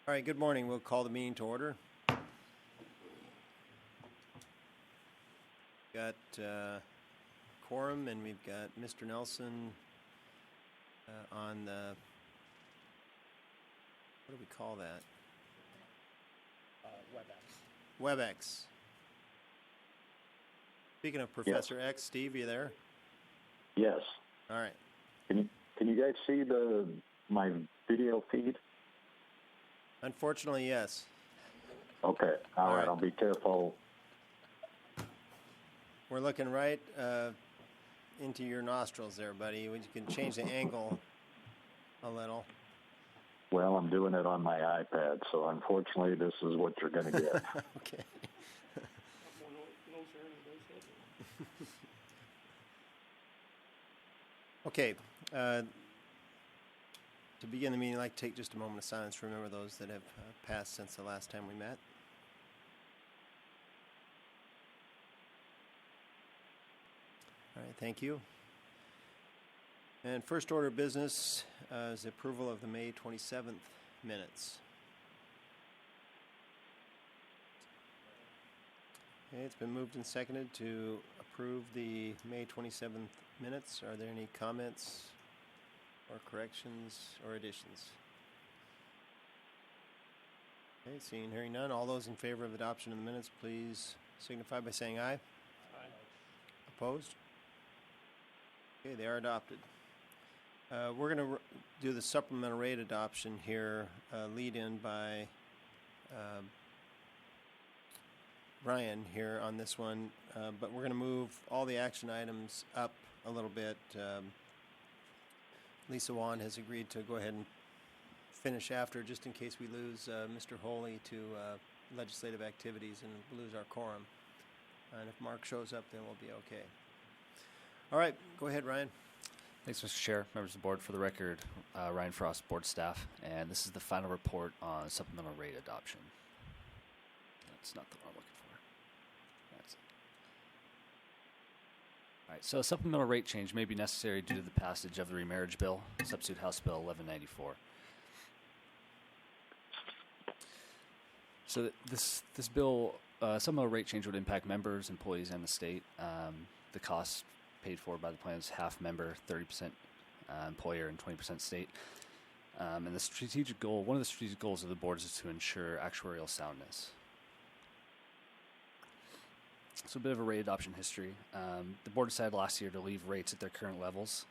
All right, good morning. We'll call the meeting to order. Got quorum, and we've got Mr. Nelson on the, what do we call that? WebEx. Speaking of Professor X, Steve, you there? Yes. All right. Can you guys see my video feed? Unfortunately, yes. Okay. All right. I'll be careful. We're looking right into your nostrils there, buddy. You can change the angle a little. Well, I'm doing it on my iPad, so unfortunately, this is what you're going to get. Okay. Okay. To begin the meeting, I'd like to take just a moment of silence to remember those that have passed since the last time we met. All right, thank you. And first order of business is the approval of the May 27th minutes. Okay, it's been moved and seconded to approve the May 27th minutes. Are there any comments or corrections or additions? Okay, seeing and hearing none, all those in favor of adoption of the minutes, please signify by saying aye. Aye. Opposed? Okay, they are adopted. We're going to do the supplemental rate adoption here, lead in by Ryan here on this one, but we're going to move all the action items up a little bit. Lisa Wan has agreed to go ahead and finish after, just in case we lose Mr. Holy to legislative activities and lose our quorum. And if Mark shows up, then we'll be okay. All right, go ahead, Ryan. Thanks, Mr. Chair, members of the board. For the record, Ryan Frost, board staff, and this is the final report on supplemental rate adoption. That's not the one I'm looking for. That's it. All right, so a supplemental rate change may be necessary due to the passage of the remarriage bill, substitute House Bill 1194. So this bill, supplemental rate change would impact members, employees, and the state. The costs paid for by the plan is half member, 30% employer, and 20% state. And the strategic goal, one of the strategic goals of the board is to ensure actuarial soundness. So a bit of a rate adoption history. The board decided last year to leave rates at their current levels,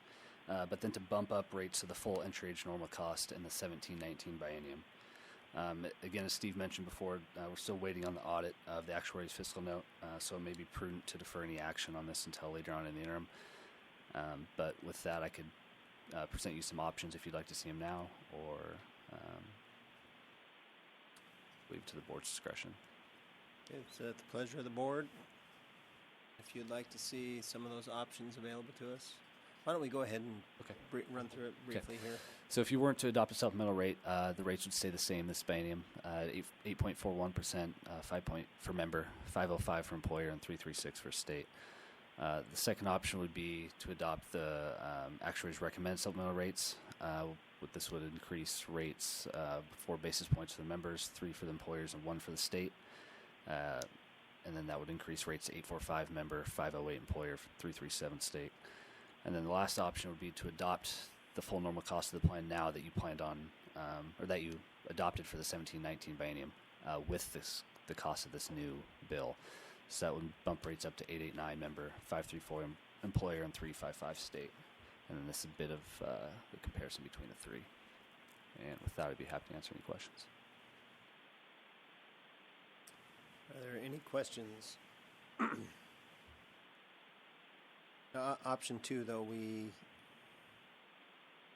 but then to bump up rates to the full entry age normal cost in the 17-19 biennium. Again, as Steve mentioned before, we're still waiting on the audit of the actuary's fiscal note, so it may be prudent to defer any action on this until later on in the interim. But with that, I could present you some options if you'd like to see them now, or leave to the board's discretion. It's at the pleasure of the board. If you'd like to see some of those options available to us, why don't we go ahead and run through it briefly here. So if you weren't to adopt a supplemental rate, the rates would stay the same this biennium, 8.41%, 5 point for member, 505 for employer, and 336 for state. The second option would be to adopt the actuaries recommended supplemental rates. This would increase rates 4 basis points for the members, 3 for the employers, and 1 for the state. And then that would increase rates to 845 member, 508 employer, 337 state. And then the last option would be to adopt the full normal cost of the plan now that you planned on, or that you adopted for the 17-19 biennium with the cost of this new bill. So that would bump rates up to 889 member, 534 employer, and 355 state. And then this is a bit of the comparison between the three. And with that, I'd be happy to answer any questions. Are there any questions? Option 2, though,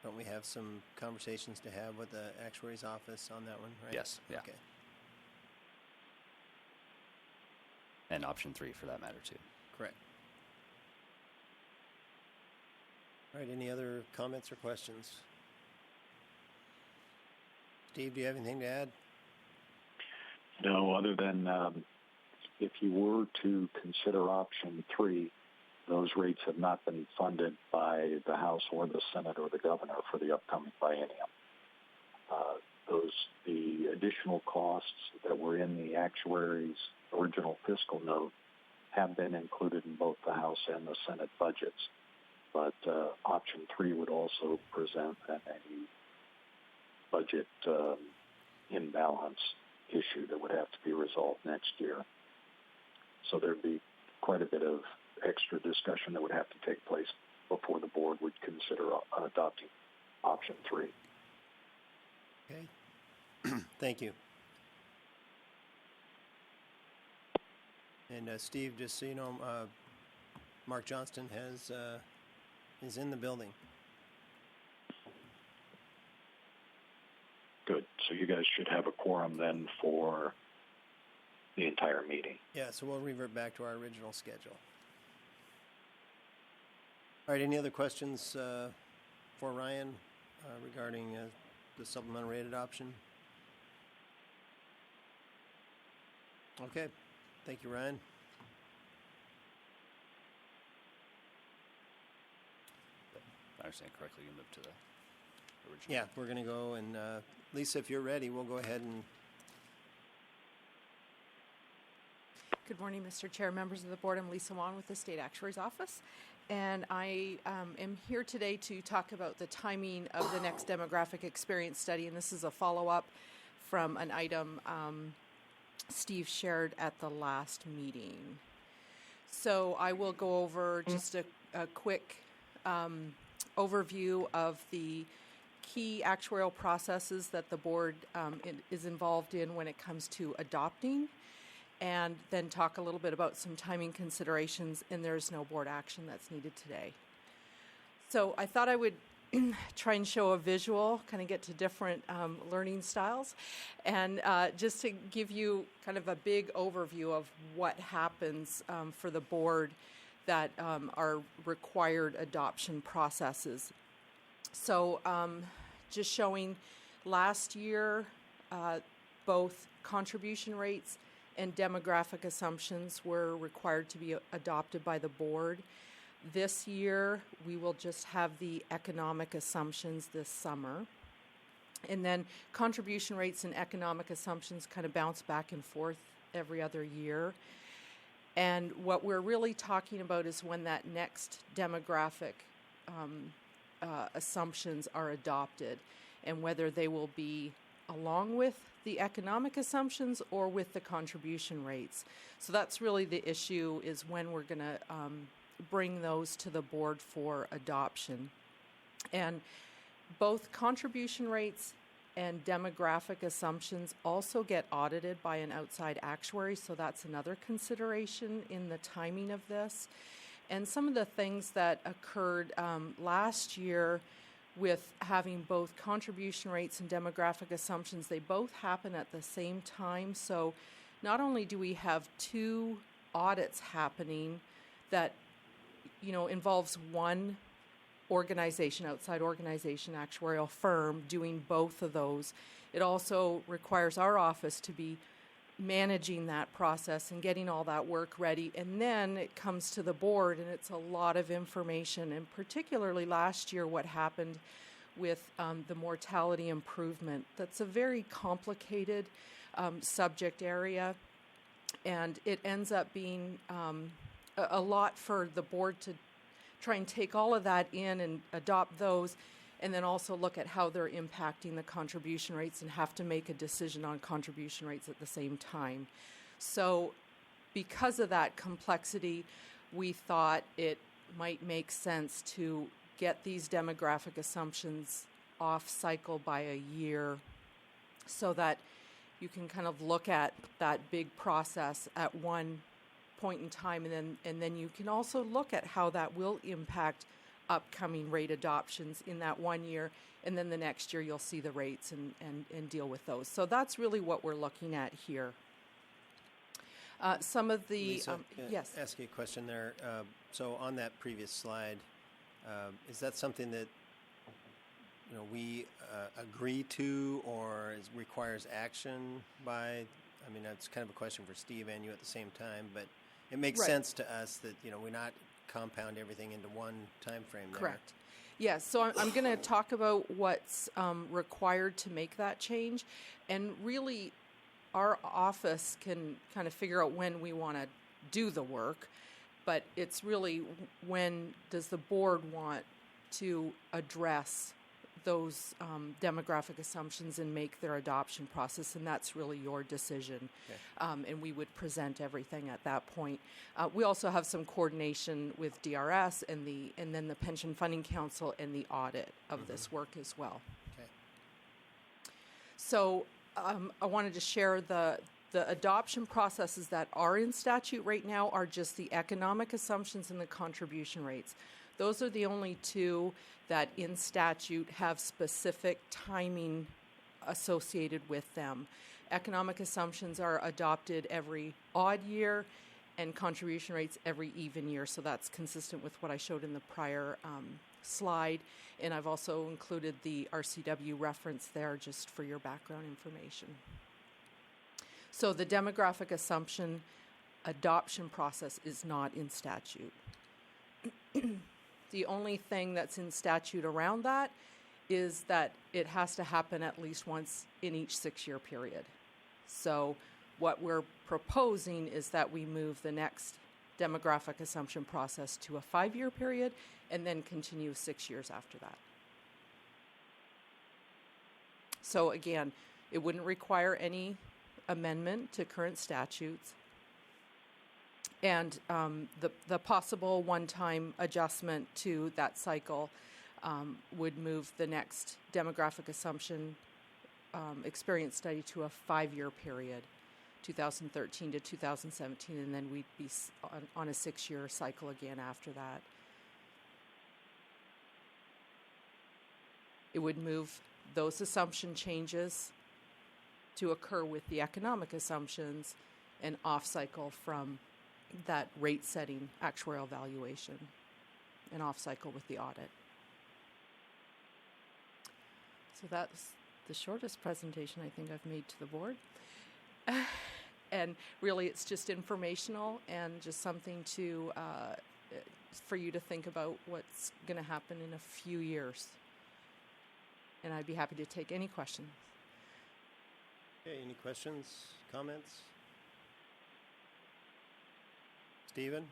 don't we have some conversations to have with the actuary's office on that one, right? Yes. Yeah. Okay. And option 3 for that matter too. Correct. All right. Any other comments or questions? Steve, do you have anything to add? No, other than if you were to consider option 3, those rates have not been funded by the House or the Senate or the governor for the upcoming biennium. The additional costs that were in the actuary's original fiscal note have been included in both the House and the Senate budgets. But option 3 would also present a budget imbalance issue that would have to be resolved next year. So there'd be quite a bit of extra discussion that would have to take place before the board would consider adopting option 3. Okay. Thank you. And Steve, just so you know, Mark Johnston is in the building. Good. So you guys should have a quorum then for the entire meeting. Yeah, so we'll revert back to our original schedule. All right, any other questions for Ryan regarding the supplemental rate adoption? Okay, thank you, Ryan. If I understand correctly, you moved to the original. Yeah, we're going to go and Lisa, if you're ready, we'll go ahead and... Good morning, Mr. Chair, members of the board. I'm Lisa Wan with the State Actuary's Office, and I am here today to talk about the timing of the next demographic experience study, and this is a follow-up from an item Steve shared at the last meeting. So I will go over just a quick overview of the key actuarial processes that the board is involved in when it comes to adopting, and then talk a little bit about some timing considerations, and there's no board action that's needed today. So I thought I would try and show a visual, kind of get to different learning styles, and just to give you kind of a big overview of what happens for the board that are required adoption processes. So just showing last year, both contribution rates and demographic assumptions were required to be adopted by the board. This year, we will just have the economic assumptions this summer. And then contribution rates and economic assumptions kind of bounce back and forth every other year. And what we're really talking about is when that next demographic assumptions are adopted, and whether they will be along with the economic assumptions or with the contribution rates. So that's really the issue, is when we're going to bring those to the board for adoption. And both contribution rates and demographic assumptions also get audited by an outside actuary, so that's another consideration in the timing of this. And some of the things that occurred last year with having both contribution rates and demographic assumptions, they both happen at the same time. So not only do we have two audits happening that, you know, involves one organization, outside organization, actuarial firm doing both of those, it also requires our office to be managing that process and getting all that work ready. And then it comes to the board, and it's a lot of information. And particularly last year, what happened with the mortality improvement. That's a very complicated subject area, and it ends up being a lot for the board to try and take all of that in and adopt those, and then also look at how they're impacting the contribution rates and have to make a decision on contribution rates at the same time. So because of that complexity, we thought it might make sense to get these demographic assumptions off cycle by a year, so that you can kind of look at that big process at one point in time, and then you can also look at how that will impact upcoming rate adoptions in that 1 year, and then the next year you'll see the rates and deal with those. So that's really what we're looking at here. Some of the Lisa, yes. Ask you a question there. So on that previous slide, is that something that we agree to, or requires action by? I mean, that's kind of a question for Steve and you at the same time, but it makes Right. sense to us that we not compound everything into one time frame there. Correct. Yes, so I'm going to talk about what's required to make that change. And really, our office can kind of figure out when we want to do the work, but it's really when does the board want to address those demographic assumptions and make their adoption process, and that's really your decision. Okay. And we would present everything at that point. We also have some coordination with DRS and then the Pension Funding Council and the audit of this work as well. Okay. So I wanted to share the adoption processes that are in statute right now are just the economic assumptions and the contribution rates. Those are the only two that in statute have specific timing associated with them. Economic assumptions are adopted every odd year and contribution rates every even year. So that's consistent with what I showed in the prior slide. And I've also included the RCW reference there just for your background information. So the demographic assumption adoption process is not in statute. The only thing that's in statute around that is that it has to happen at least once in each 6-year period. So what we're proposing is that we move the next demographic assumption process to a 5-year period and then continue 6 years after that. So again, it wouldn't require any amendment to current statutes. And the possible one-time adjustment to that cycle would move the next demographic assumption experience study to a 5-year period, 2013 to 2017, and then we'd be on a 6-year cycle again after that. It would move those assumption changes to occur with the economic assumptions and off-cycle from that rate-setting actuarial valuation and off-cycle with the audit. So that's the shortest presentation I think I've made to the board. And really it's just informational and just something to for you to think about what's going to happen in a few years. And I'd be happy to take any questions. Okay, any questions, comments? Stephen?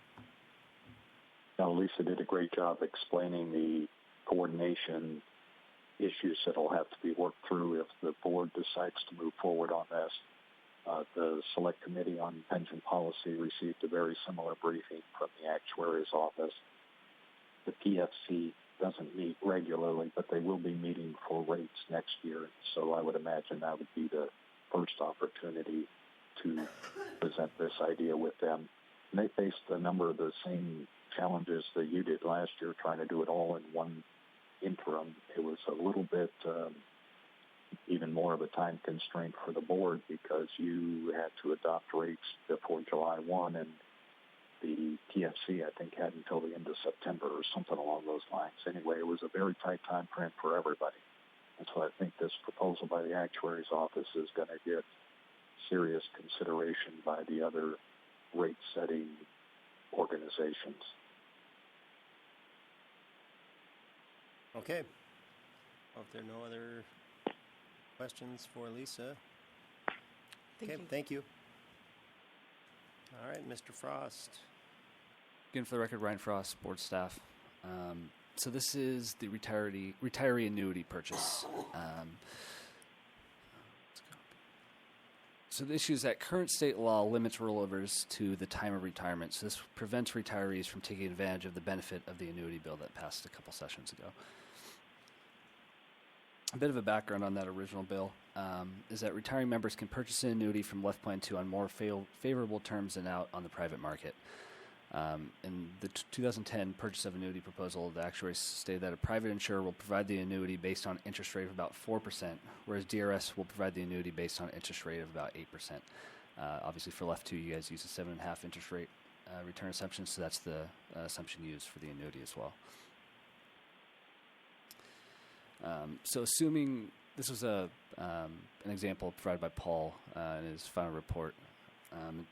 Now, Lisa did a great job explaining the coordination issues that will have to be worked through if the board decides to move forward on this. The Select Committee on Pension Policy received a very similar briefing from the Actuary's Office. The PFC doesn't meet regularly, but they will be meeting for rates next year. So I would imagine that would be the first opportunity to present this idea with them. And they faced a number of the same challenges that you did last year, trying to do it all in one interim. It was a little bit even more of a time constraint for the board because you had to adopt rates before July 1, and the PFC, I think, had until the end of September or something along those lines. Anyway, it was a very tight time frame for everybody. And so I think this proposal by the Actuary's Office is going to get serious consideration by the other rate-setting organizations. Okay. Well, if there are no other questions for Lisa. Thank you. All right, Mr. Frost. Again, for the record, Ryan Frost, board staff. So this is the retiree annuity purchase. So the issue is that current state law limits rollovers to the time of retirement. So this prevents retirees from taking advantage of the benefit of the annuity bill that passed a couple sessions ago. A bit of a background on that original bill is that retiring members can purchase an annuity from Left Plan 2 on more favorable terms than out on the private market. In the 2010 purchase of annuity proposal, the actuaries stated that a private insurer will provide the annuity based on interest rate of about 4%, whereas DRS will provide the annuity based on interest rate of about 8%. Obviously, for Left 2, you guys use a 7.5 interest rate return assumption, so that's the assumption used for the annuity as well. So assuming this was an example provided by Paul in his final report,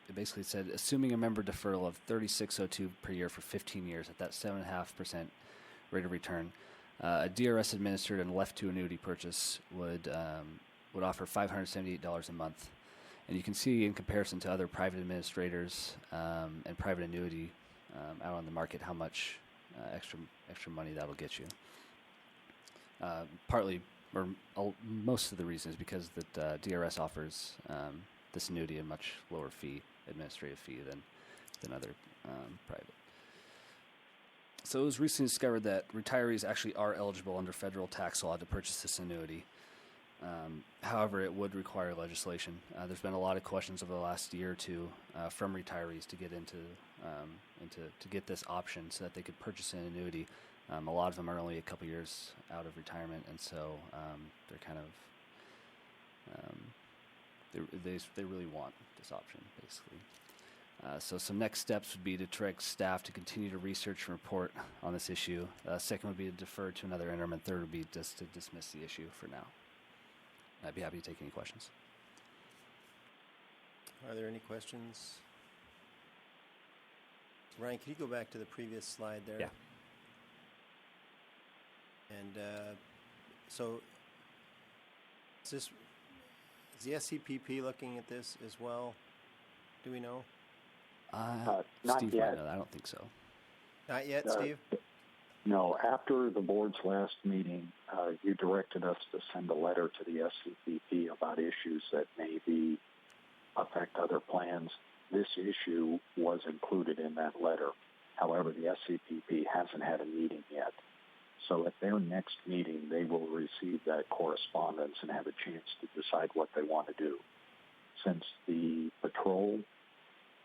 it basically said, assuming a member deferral of $36.02 per year for 15 years at that 7.5% rate of return, A DRS administered and left to annuity purchase would offer $578 a month, and you can see in comparison to other private administrators and private annuity out on the market how much extra money that'll get you. Partly, or most of the reason is because that DRS offers this annuity a much lower administrative fee than other private. So it was recently discovered that retirees actually are eligible under federal tax law to purchase this annuity. However, it would require legislation. There's been a lot of questions over the last year or two from retirees to get to get this option so that they could purchase an annuity. A lot of them are only a couple years out of retirement, and so they're kind of they really want this option, basically. So some next steps would be to direct staff to continue to research and report on this issue. Second would be to defer to another interim, and third would be just to dismiss the issue for now. I'd be happy to take any questions. Are there any questions? Ryan, can you go back to the previous slide there? Yeah. And so is the SCPP looking at this as well? Do we know? Not Steve yet. might know. I don't think so. Not yet, Steve? No, after the board's last meeting, you directed us to send a letter to the SCPP about issues that maybe affect other plans. This issue was included in that letter. However, the SCPP hasn't had a meeting yet. So at their next meeting, they will receive that correspondence and have a chance to decide what they want to do. Since the patrol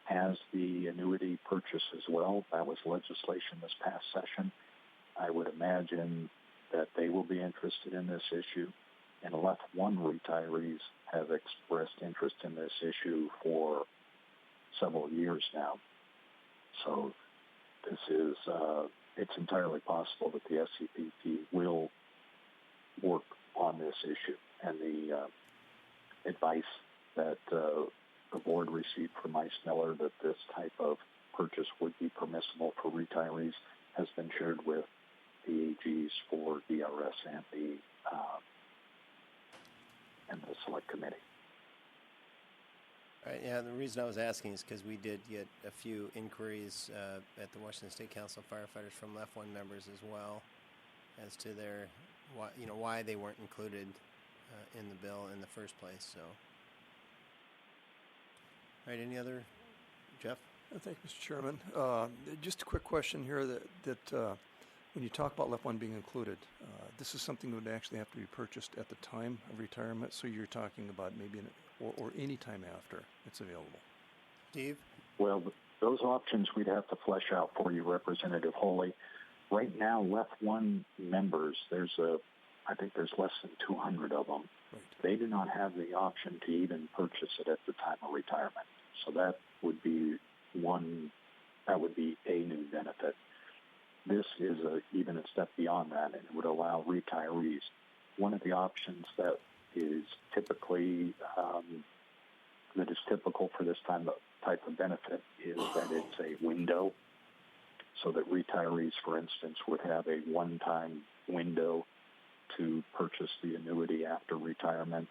has the annuity purchase as well, that was legislation this past session, I would imagine that they will be interested in this issue. And LEOFF 1 retirees have expressed interest in this issue for several years now. So this is, it's entirely possible that the SCPP will work on this issue. And the advice that the board received from Ice Miller that this type of purchase would be permissible for retirees has been shared with the AGs for DRS and the select committee. All right, yeah, the reason I was asking is because we did get a few inquiries at the Washington State Council of Firefighters from LEOFF 1 members as well as to their, why they weren't included in the bill in the first place. So, all right, any other, Jeff? Thank you, Mr. Chairman. Just a quick question here that when you talk about LEOFF 1 being included, this is something that would actually have to be purchased at the time of retirement, so you're talking about maybe or any time after it's available. Steve? Well, those options we'd have to flesh out for you, Representative Holey. Right now, LEOFF 1 members, I think there's less than 200 of them. Right. They do not have the option to even purchase it at the time of retirement. So that would be a new benefit. This is even a step beyond that, and it would allow retirees. One of the options that is typically typical for this type of benefit is that it's a window, so that retirees, for instance, would have a one-time window to purchase the annuity after retirement,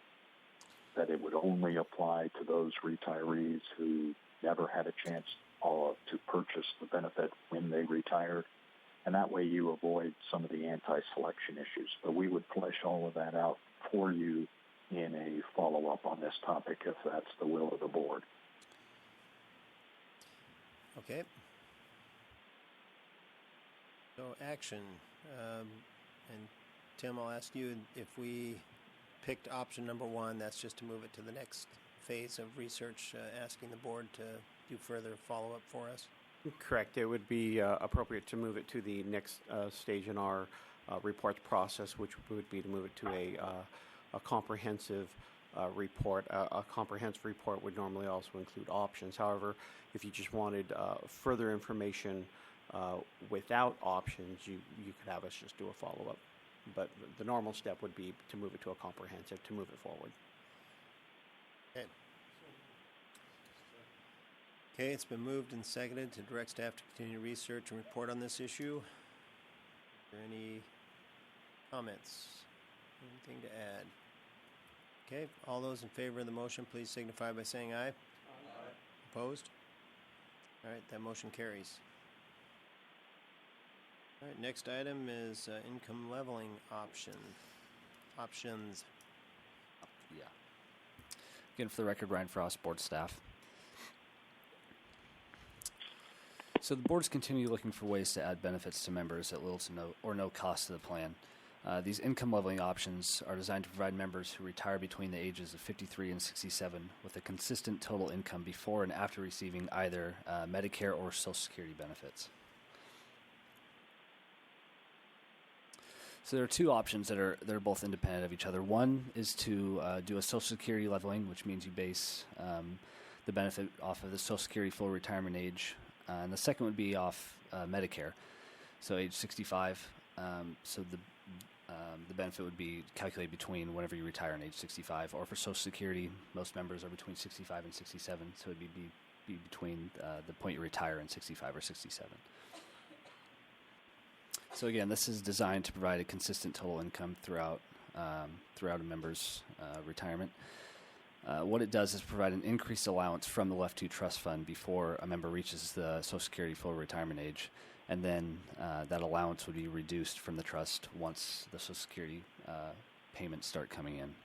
that it would only apply to those retirees who never had a chance to purchase the benefit when they retired. And that way you avoid some of the anti-selection issues. But we would flesh all of that out for you in a follow-up on this topic if that's the will of the board. Okay. So action. And Tim, I'll ask you, if we picked option number 1, that's just to move it to the next phase of research, asking the board to do further follow-up for us? Correct. It would be appropriate to move it to the next stage in our reports process, which would be to move it to a comprehensive report. A comprehensive report would normally also include options. However, if you just wanted further information without options, you could have us just do a follow-up. But the normal step would be to move it to a comprehensive, to move it forward. Okay. Okay, it's been moved and seconded to direct staff to continue research and report on this issue. Are there any Comments? Anything to add? Okay, all those in favor of the motion, please signify by saying aye. Aye. Opposed? All right, that motion carries. All right, next item is income leveling options. Yeah. Again, for the record, Ryan Frost, board staff. So the boards continue looking for ways to add benefits to members at little to no cost to the plan. These income leveling options are designed to provide members who retire between the ages of 53 and 67 with a consistent total income before and after receiving either Medicare or Social Security benefits. So there are two options that are both independent of each other. One is to do a Social Security leveling, which means you base the benefit off of the Social Security full retirement age, and the second would be off Medicare, so age 65. So the benefit would be calculated between whenever you retire on age 65, or for Social Security, most members are between 65 and 67, so it'd be between the point you retire and 65 or 67. So again, this is designed to provide a consistent total income throughout a member's retirement. What it does is provide an increased allowance from the Left 2 Trust Fund before a member reaches the Social Security full retirement age, and then that allowance would be reduced from the trust once the Social Security payments start coming in.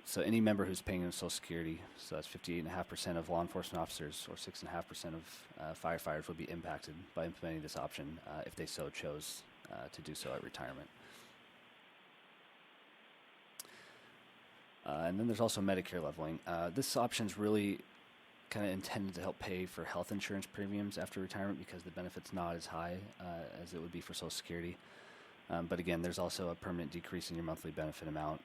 So any member who's paying in Social Security, so that's 58.5% of law enforcement officers or 6.5% of firefighters, would be impacted by implementing this option if they so chose to do so at retirement. And then there's also Medicare leveling. This option is really kind of intended to help pay for health insurance premiums after retirement because the benefit's not as high as it would be for Social Security. But again, there's also a permanent decrease in your monthly benefit amount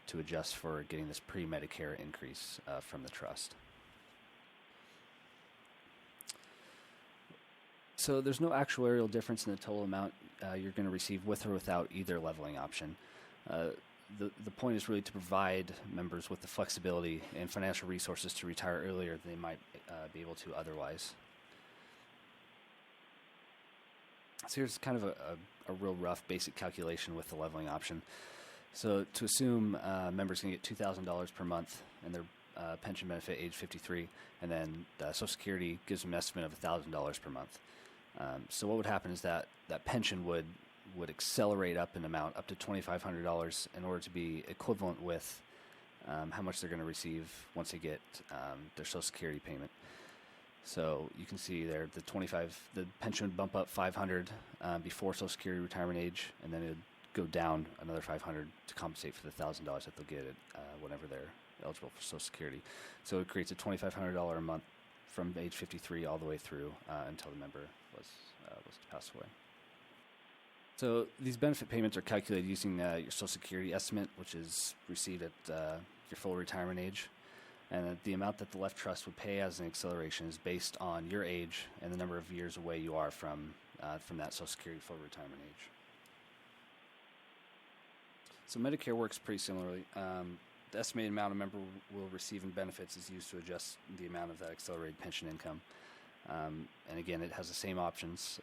to adjust for getting this pre-Medicare increase from the trust. So there's no actuarial difference in the total amount you're going to receive with or without either leveling option. The point is really to provide members with the flexibility and financial resources to retire earlier than they might be able to otherwise. So here's kind of a real rough basic calculation with the leveling option. So to assume members can get $2,000 per month in their pension benefit age 53, and then Social Security gives them an estimate of $1,000 per month. So what would happen is that pension would accelerate up in amount up to $2,500 in order to be equivalent with how much they're going to receive once they get their Social Security payment. So you can see there the pension would bump up $500 before Social Security retirement age, and then it would go down another $500 to compensate for the $1,000 that they'll get whenever they're eligible for Social Security. So it creates a $2,500 a month from age 53 all the way through until the member was to pass away. So these benefit payments are calculated using your Social Security estimate, which is received at your full retirement age, and the amount that the Left Trust would pay as an acceleration is based on your age and the number of years away you are from that Social Security full retirement age. So Medicare works pretty similarly. The estimated amount a member will receive in benefits is used to adjust the amount of that accelerated pension income. And again, it has the same options.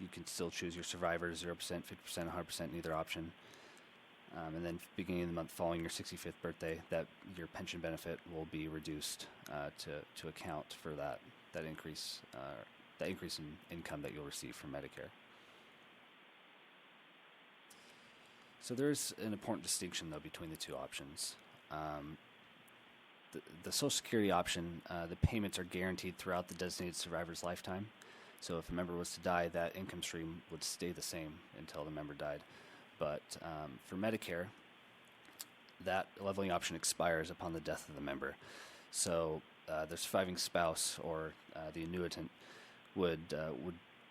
You can still choose your survivor, 0%, 50%, 100% in either option. And then beginning of the month following your 65th birthday, that your pension benefit will be reduced to account for that increase in income that you'll receive from Medicare. So there's an important distinction, though, between the two options. The Social Security option, the payments are guaranteed throughout the designated survivor's lifetime. So if a member was to die, that income stream would stay the same until the member died. But for Medicare, that leveling option expires upon the death of the member. So the surviving spouse or the annuitant would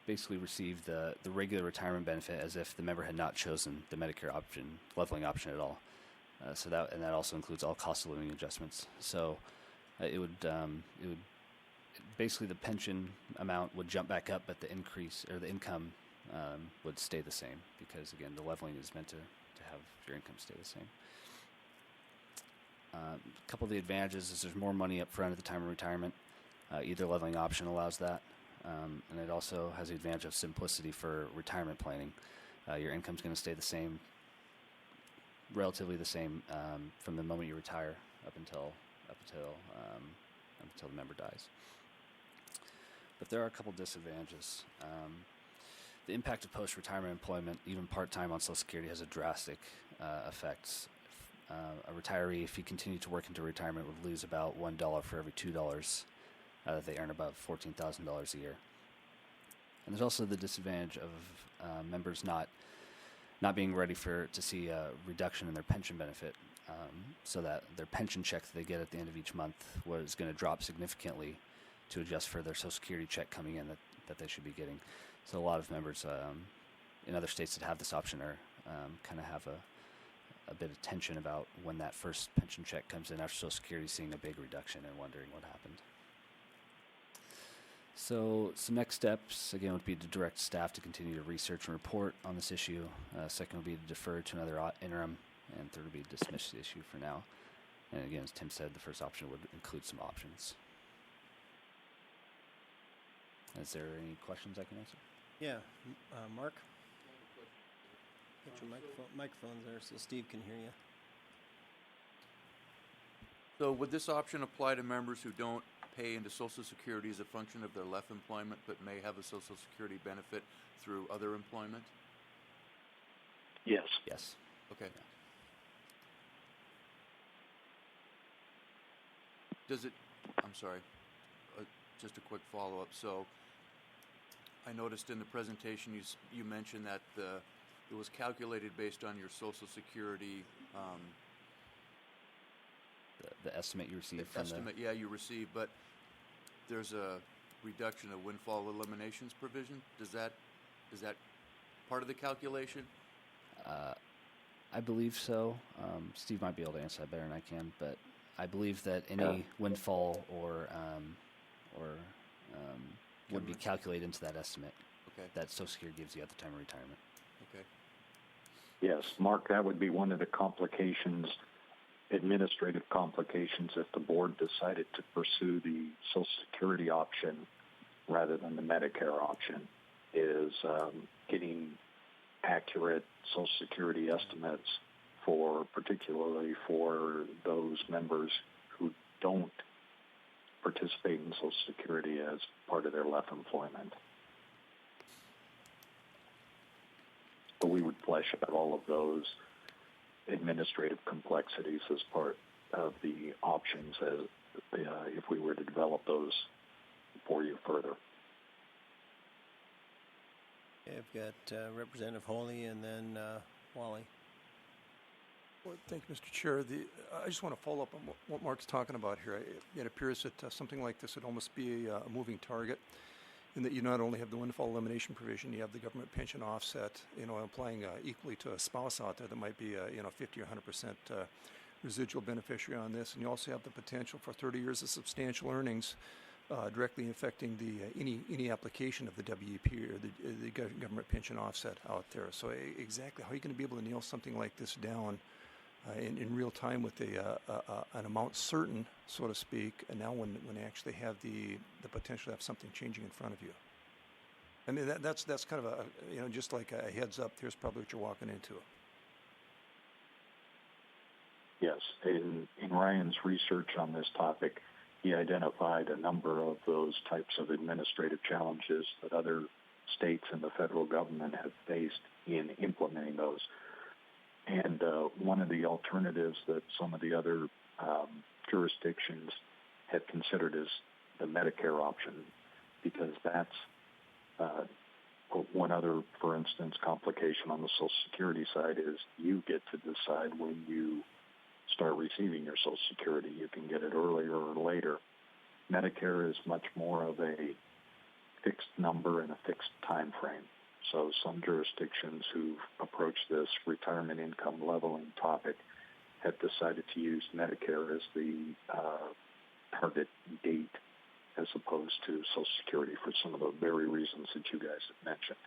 basically receive the regular retirement benefit as if the member had not chosen the Medicare leveling option at all. So that also includes all cost of living adjustments. So it would basically the pension amount would jump back up, but the increase or the income would stay the same because again the leveling is meant to have your income stay the same. A couple of the advantages is there's more money up front at the time of retirement. Either leveling option allows that. And it also has the advantage of simplicity for retirement planning. Your income's going to stay the same, relatively the same, from the moment you retire up until the member dies. But there are a couple disadvantages. The impact of post-retirement employment, even part-time on Social Security, has a drastic effect. A retiree, if he continued to work into retirement, would lose about $1 for every $2 that they earn above $14,000 a year. And there's also the disadvantage of members not being ready to see a reduction in their pension benefit, so that their pension check that they get at the end of each month was going to drop significantly to adjust for their Social Security check coming in that they should be getting. So a lot of members in other states that have this option are kind of have a bit of tension about when that first pension check comes in after Social Security, seeing a big reduction and wondering what happened. So next steps, again, would be to direct staff to continue to research and report on this issue. Second would be to defer to another interim. And third would be to dismiss the issue for now. And again, as Tim said, the first option would include some options. Is there any questions I can answer? Yeah, Mark? Get your microphones there so Steve can hear you. So would this option apply to members who don't pay into Social Security as a function of their LEOFF employment but may have a Social Security benefit through other employment? Yes. Yes. Okay. Does it, I'm sorry, just a quick follow-up. So I noticed in the presentation you mentioned that it was calculated based on your Social Security the estimate you received from estimate, yeah, you received, but there's a reduction of windfall eliminations provision. Is that part of the calculation? I believe so. Steve might be able to answer that better than I can, but I believe that any windfall or would be calculated into that estimate that Social Security gives you at the time of retirement. Okay. Yes, Mark, that would be one of the complications, administrative complications, if the board decided to pursue the Social Security option rather than the Medicare option, is getting accurate Social Security estimates particularly for those members who don't participate in Social Security as part of their LEOFF employment. But we would flesh out all of those administrative complexities as part of the options if we were to develop those for you further. Okay, I've got Representative Holey and then Wally. Well, thank you, Mr. Chair. I just want to follow up on what Mark's talking about here. It appears that something like this would almost be a moving target, in that you not only have the windfall elimination provision, you have the government pension offset, applying equally to a spouse out there that might be 50 or 100% residual beneficiary on this, and you also have the potential for 30 years of substantial earnings directly affecting any application of the WEP or the government pension offset out there. So exactly how are you going to be able to nail something like this down in real time with an amount certain, so to speak, and now when you actually have the potential to have something changing in front of you? I mean, that's kind of just like a heads up, here's probably what you're walking into. Yes, in Ryan's research on this topic, he identified a number of those types of administrative challenges that other states and the federal government have faced in implementing those. And one of the alternatives that some of the other jurisdictions have considered is the Medicare option, because that's one other, for instance, complication on the Social Security side is you get to decide when you start receiving your Social Security. You can get it earlier or later. Medicare is much more of a fixed number and a fixed time frame. So some jurisdictions who've approached this retirement income leveling topic have decided to use Medicare as the target date as opposed to Social Security for some of the very reasons that you guys have mentioned.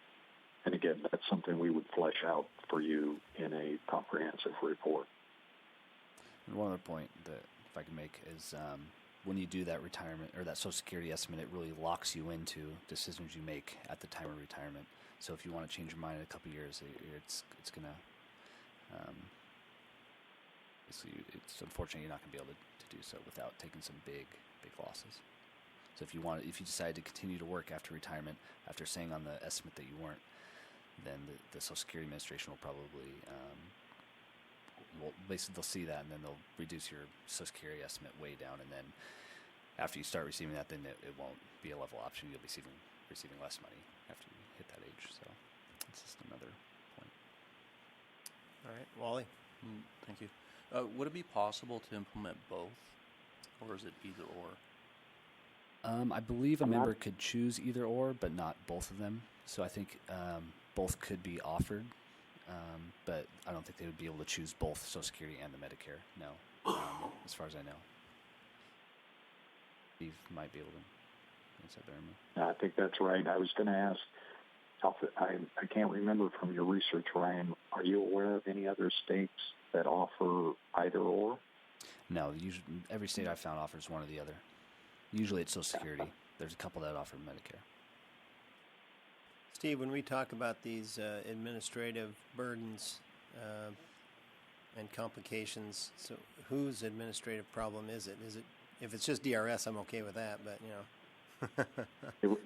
And again, that's something we would flesh out for you in a comprehensive report. And one other point that if I can make is when you do that retirement or that Social Security estimate, it really locks you into decisions you make at the time of retirement. So if you want to change your mind in a couple of years, it's gonna it's unfortunate you're not going to be able to do so without taking some big losses. So if you decide to continue to work after retirement, after saying on the estimate that you weren't, then the Social Security Administration will probably basically they'll see that, and then they'll reduce your Social Security estimate way down, and then after you start receiving that, then it won't be a level option. You'll be receiving less money after you hit that age. So it's just another point. All right, Wally. Thank you. Would it be possible to implement both, or is it either or? I believe a member could choose either or, but not both of them. So I think both could be offered, but I don't think they would be able to choose both Social Security and the Medicare. No, as far as I know. Steve might be able to answer that better than me. I think that's right. I was going to ask, I can't remember from your research, Ryan, are you aware of any other states that offer either or? No, usually every state I've found offers one or the other. Usually it's Social Security. There's a couple that offer Medicare. Steve, when we talk about these administrative burdens and complications, so whose administrative problem is it? Is it, if it's just DRS, I'm okay with that, but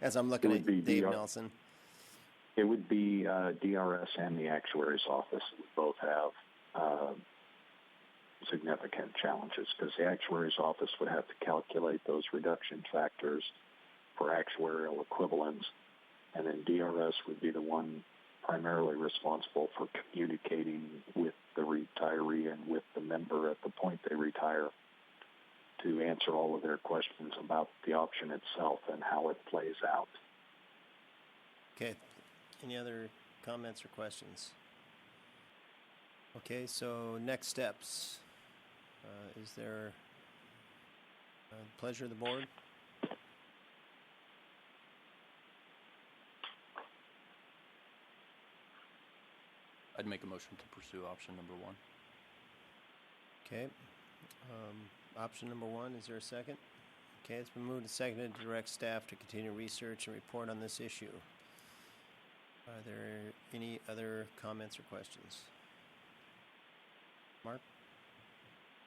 as I'm looking at Dave Nelson. It would be DRS and the actuary's office would both have significant challenges, because the actuary's office would have to calculate those reduction factors for actuarial equivalents, and then DRS would be the one primarily responsible for communicating with the retiree and with the member at the point they retire to answer all of their questions about the option itself and how it plays out. Okay. Any other comments or questions? Okay, so next steps. Is there pleasure of the board? I'd make a motion to pursue option number 1. Okay. Option number 1, is there a second? Okay, it's been moved and seconded to direct staff to continue research and report on this issue. Are there any other comments or questions? Mark?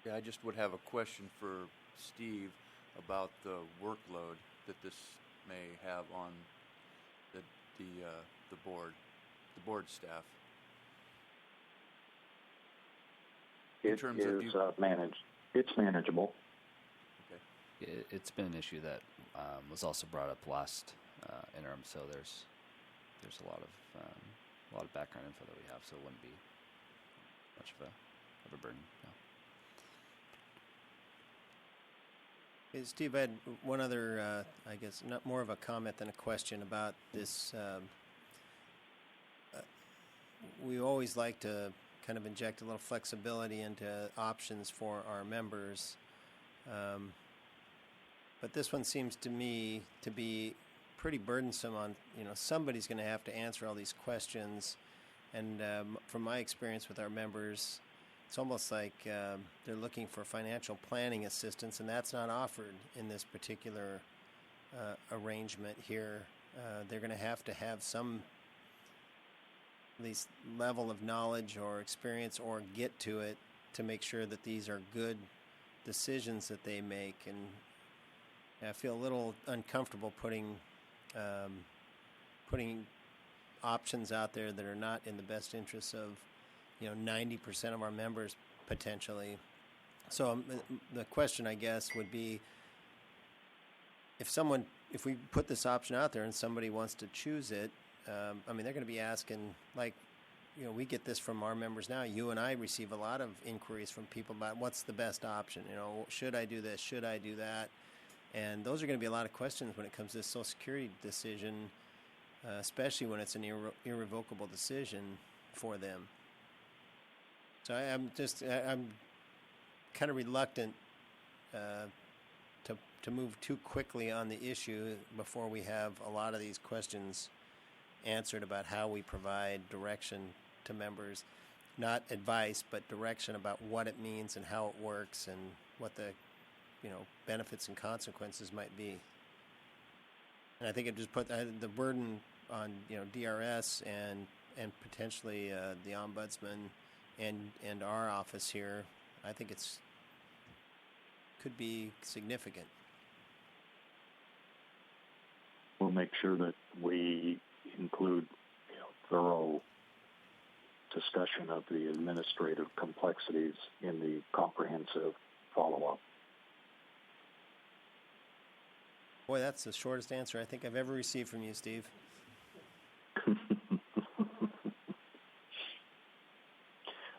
Yeah, I just would have a question for Steve about the workload that this may have on the board staff. In terms of managed. It's manageable. Okay. It's been an issue that was also brought up last interim, so there's a lot of background info that we have, so it wouldn't be much of a burden. No. Hey, Steve, I had one other, I guess, not more of a comment than a question about this. We always like to kind of inject a little flexibility into options for our members. But this one seems to me to be pretty burdensome on, somebody's going to have to answer all these questions. And from my experience with our members, it's almost like they're looking for financial planning assistance, and that's not offered in this particular arrangement here. They're going to have some at least level of knowledge or experience or get to it to make sure that these are good decisions that they make. And I feel a little uncomfortable putting options out there that are not in the best interests of 90% of our members potentially. So the question, I guess, would be if we put this option out there and somebody wants to choose it, they're going to be asking, we get this from our members now. You and I receive a lot of inquiries from people about what's the best option. Should I do this? Should I do that? And those are going to be a lot of questions when it comes to this Social Security decision, especially when it's an irrevocable decision for them. So I'm kind of reluctant to move too quickly on the issue before we have a lot of these questions answered about how we provide direction to members, not advice, but direction about what it means and how it works and what the benefits and consequences might be. And I think it just put the burden on DRS and potentially the ombudsman and our office here, I think could be significant. We'll make sure that we include thorough discussion of the administrative complexities in the comprehensive follow-up. Boy, that's the shortest answer I think I've ever received from you, Steve.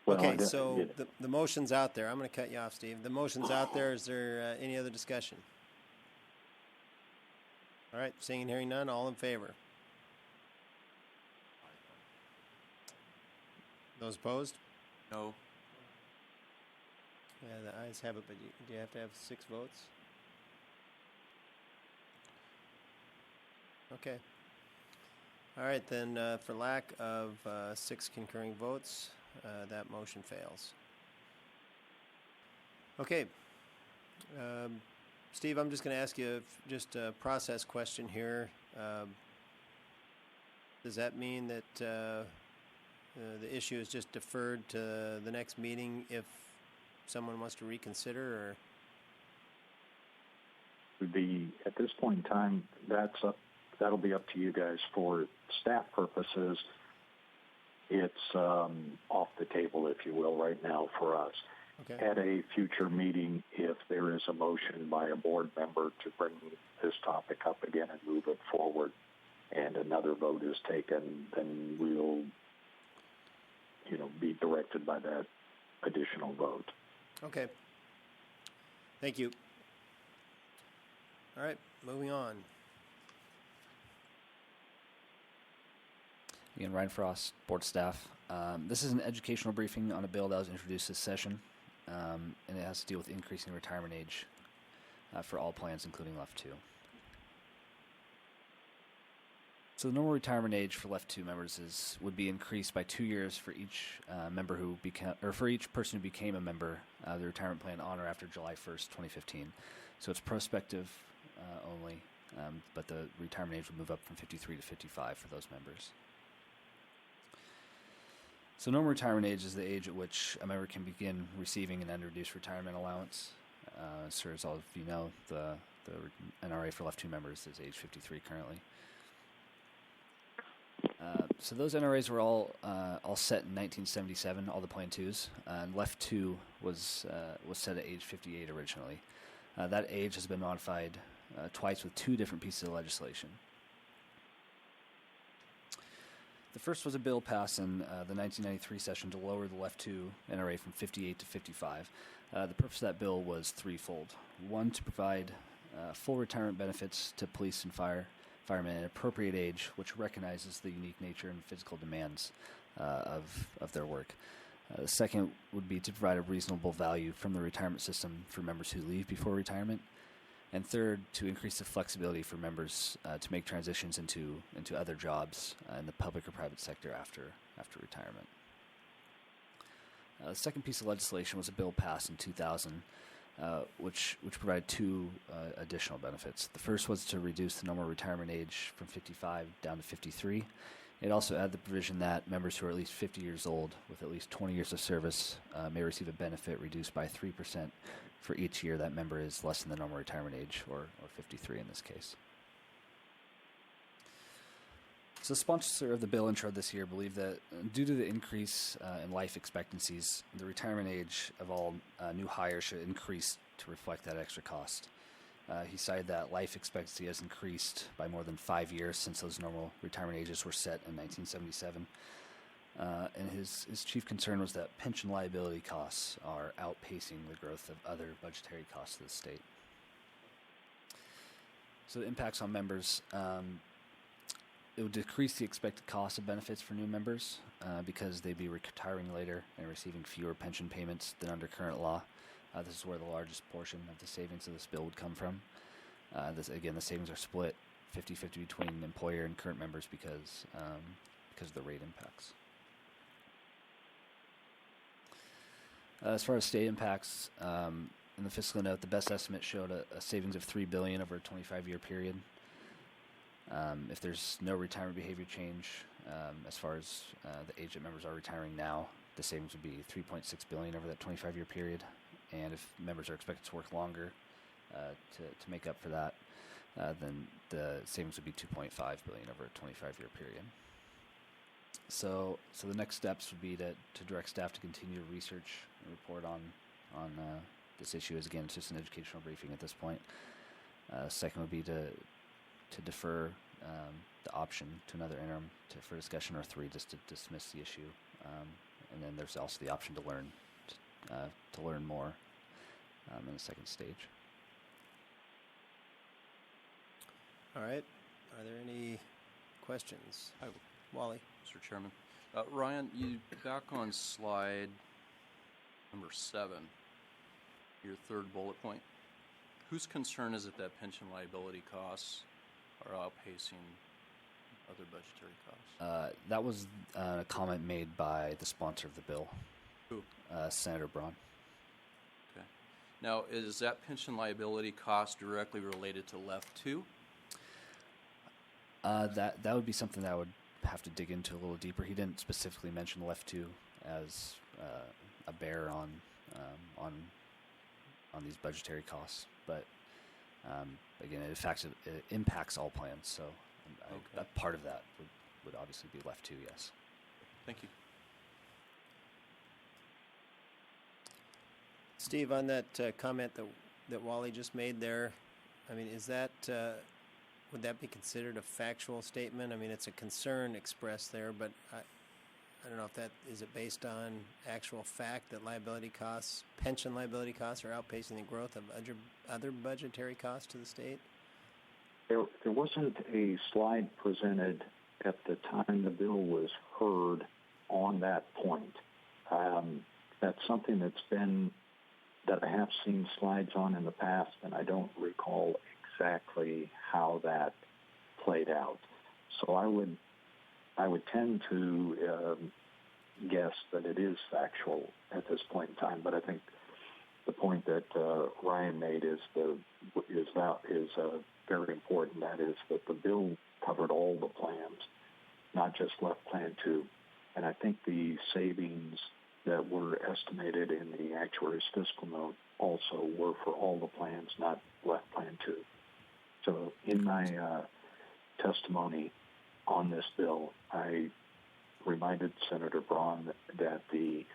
Well, okay, so the motion's out there. I'm going to cut you off, Steve. The motion's out there. Is there any other discussion? All right, seeing and hearing none, all in favor? Those opposed? No. Yeah, the ayes have it, but do you have to have 6 votes? Okay. All right, then for lack of 6 concurring votes, that motion fails. Okay. Steve, I'm just going to ask you just a process question here. Does that mean that the issue is just deferred to the next meeting if someone wants to reconsider, or? At this point in time, that'll be up to you guys. For staff purposes, it's off the table, if you will, right now for us. Okay. At a future meeting, if there is a motion by a board member to bring this topic up again and move it forward, and another vote is taken, then we'll, be directed by that additional vote. Okay. Thank you. All right, moving on. Again, Ryan Frost, board staff. This is an educational briefing on a bill that was introduced this session, and it has to deal with increasing retirement age for all plans, including LEOFF 2. So the normal retirement age for LEOFF 2 members would be increased by 2 years for each member for each person who became a member of the retirement plan on or after July 1st, 2015. So it's prospective only, but the retirement age would move up from 53 to 55 for those members. So normal retirement age is the age at which a member can begin receiving an unreduced retirement allowance. As all of you know, the NRA for LEOFF 2 members is age 53 currently. So those NRAs were all set in 1977, all the Plan 2s, and LEOFF 2 was set at age 58 originally. That age has been modified twice with 2 different pieces of legislation. The first was a bill passed in the 1993 session to lower the LEOFF 2 NRA from 58 to 55. The purpose of that bill was threefold. One, to provide full retirement benefits to police and firemen at an appropriate age, which recognizes the unique nature and physical demands of their work. The second would be to provide a reasonable value from the retirement system for members who leave before retirement. And third, to increase the flexibility for members to make transitions into other jobs in the public or private sector after retirement. The second piece of legislation was a bill passed in 2000, which provided 2 additional benefits. The first was to reduce the normal retirement age from 55 down to 53. It also added the provision that members who are at least 50 years old with at least 20 years of service may receive a benefit reduced by 3% for each year that member is less than the normal retirement age, or 53 in this case. So the sponsor of the bill intro this year believed that due to the increase in life expectancies, the retirement age of all new hires should increase to reflect that extra cost. He cited that life expectancy has increased by more than 5 years since those normal retirement ages were set in 1977. And his chief concern was that pension liability costs are outpacing the growth of other budgetary costs of the state. So the impacts on members, it would decrease the expected cost of benefits for new members because they'd be retiring later and receiving fewer pension payments than under current law. This is where the largest portion of the savings of this bill would come from. The savings are split 50-50 between employer and current members because of the rate impacts. As far as state impacts, in the fiscal note, the best estimate showed a savings of $3 billion over a 25-year period. If there's no retirement behavior change, as far as the age that members are retiring now, the savings would be $3.6 billion over that 25-year period. And if members are expected to work longer to make up for that, then the savings would be $2.5 billion over a 25-year period. So the next steps would be to direct staff to continue to research and report on this issue. As again, it's just an educational briefing at this point. Second would be to defer the option to another interim for discussion, or 3, just to dismiss the issue. And then there's also the option to learn more in the second stage. All right. Are there any questions? Hi, Wally. Mr. Chairman. Ryan, you back on slide number 7, your third bullet point. Whose concern is it that pension liability costs are outpacing other budgetary costs? That was a comment made by the sponsor of the bill. Who? Senator Braun. Okay. Now, is that pension liability cost directly related to LEOFF 2? That would be something that I would have to dig into a little deeper. He didn't specifically mention LEOFF 2 as a bear on these budgetary costs, but again, it impacts all plans. So a part of that would obviously be LEOFF 2. Yes. Thank you. Steve, on that comment that Wally just made there, I mean, is that would that be considered a factual statement? I mean, it's a concern expressed there, but I don't know if that is it based on actual fact that pension liability costs are outpacing the growth of other budgetary costs to the state? There wasn't a slide presented at the time the bill was heard on that point. That's something that I have seen slides on in the past, and I don't recall exactly how that played out. So I would tend to guess that it is factual at this point in time. But I think the point that Ryan made is very important. That is that the bill covered all the plans, not just LEOFF Plan 2. And I think the savings that were estimated in the actuary's fiscal note also were for all the plans, not LEOFF Plan 2. So in my testimony on this bill, I reminded Senator Braun that the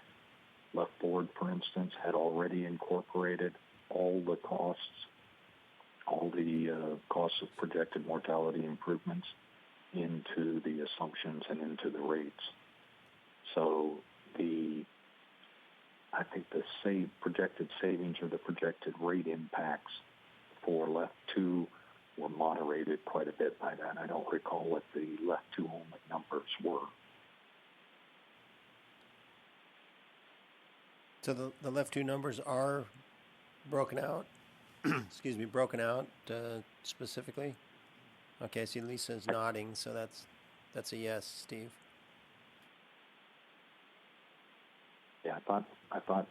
LEOFF board, for instance, had already incorporated all the costs of projected mortality improvements into the assumptions and into the rates. So I think the projected savings or the projected rate impacts for LEOFF 2 were moderated quite a bit by that. I don't recall what the LEOFF 2 only numbers were. So the LEOFF 2 numbers are broken out. Broken out specifically. Okay, I see Lisa's nodding, so that's a yes, Steve. Yeah, I thought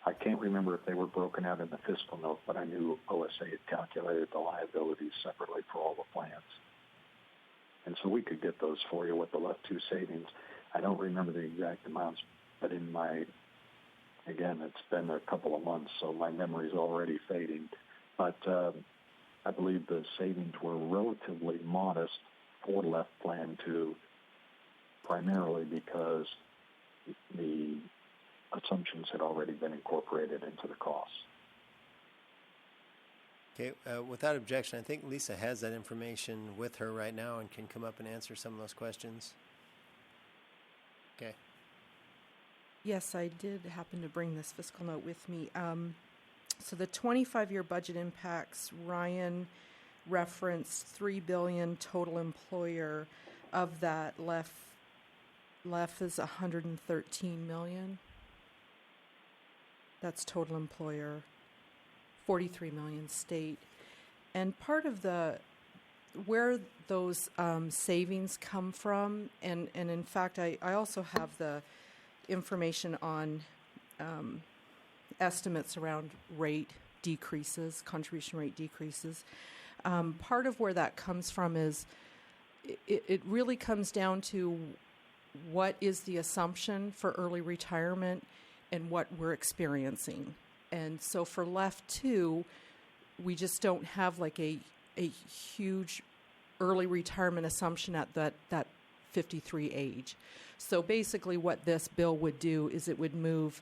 I can't remember if they were broken out in the fiscal note, but I knew OSA had calculated the liabilities separately for all the plans. And so we could get those for you with the LEOFF 2 savings. I don't remember the exact amounts, but again, it's been a couple of months, so my memory's already fading. But I believe the savings were relatively modest for LEOFF Plan 2, primarily because the assumptions had already been incorporated into the costs. Okay, without objection, I think Lisa has that information with her right now and can come up and answer some of those questions. Okay. Yes, I did happen to bring this fiscal note with me. So the 25-year budget impacts, Ryan referenced $3 billion total employer. Of that, LEOFF is $113 million. That's total employer. $43 million state. And part of where those savings come from, and in fact, I also have the information on estimates around rate decreases, contribution rate decreases. Part of where that comes from is it really comes down to what is the assumption for early retirement and what we're experiencing. And so for LEFF 2, we just don't have like a huge early retirement assumption at that 53 age. So basically what this bill would do is it would move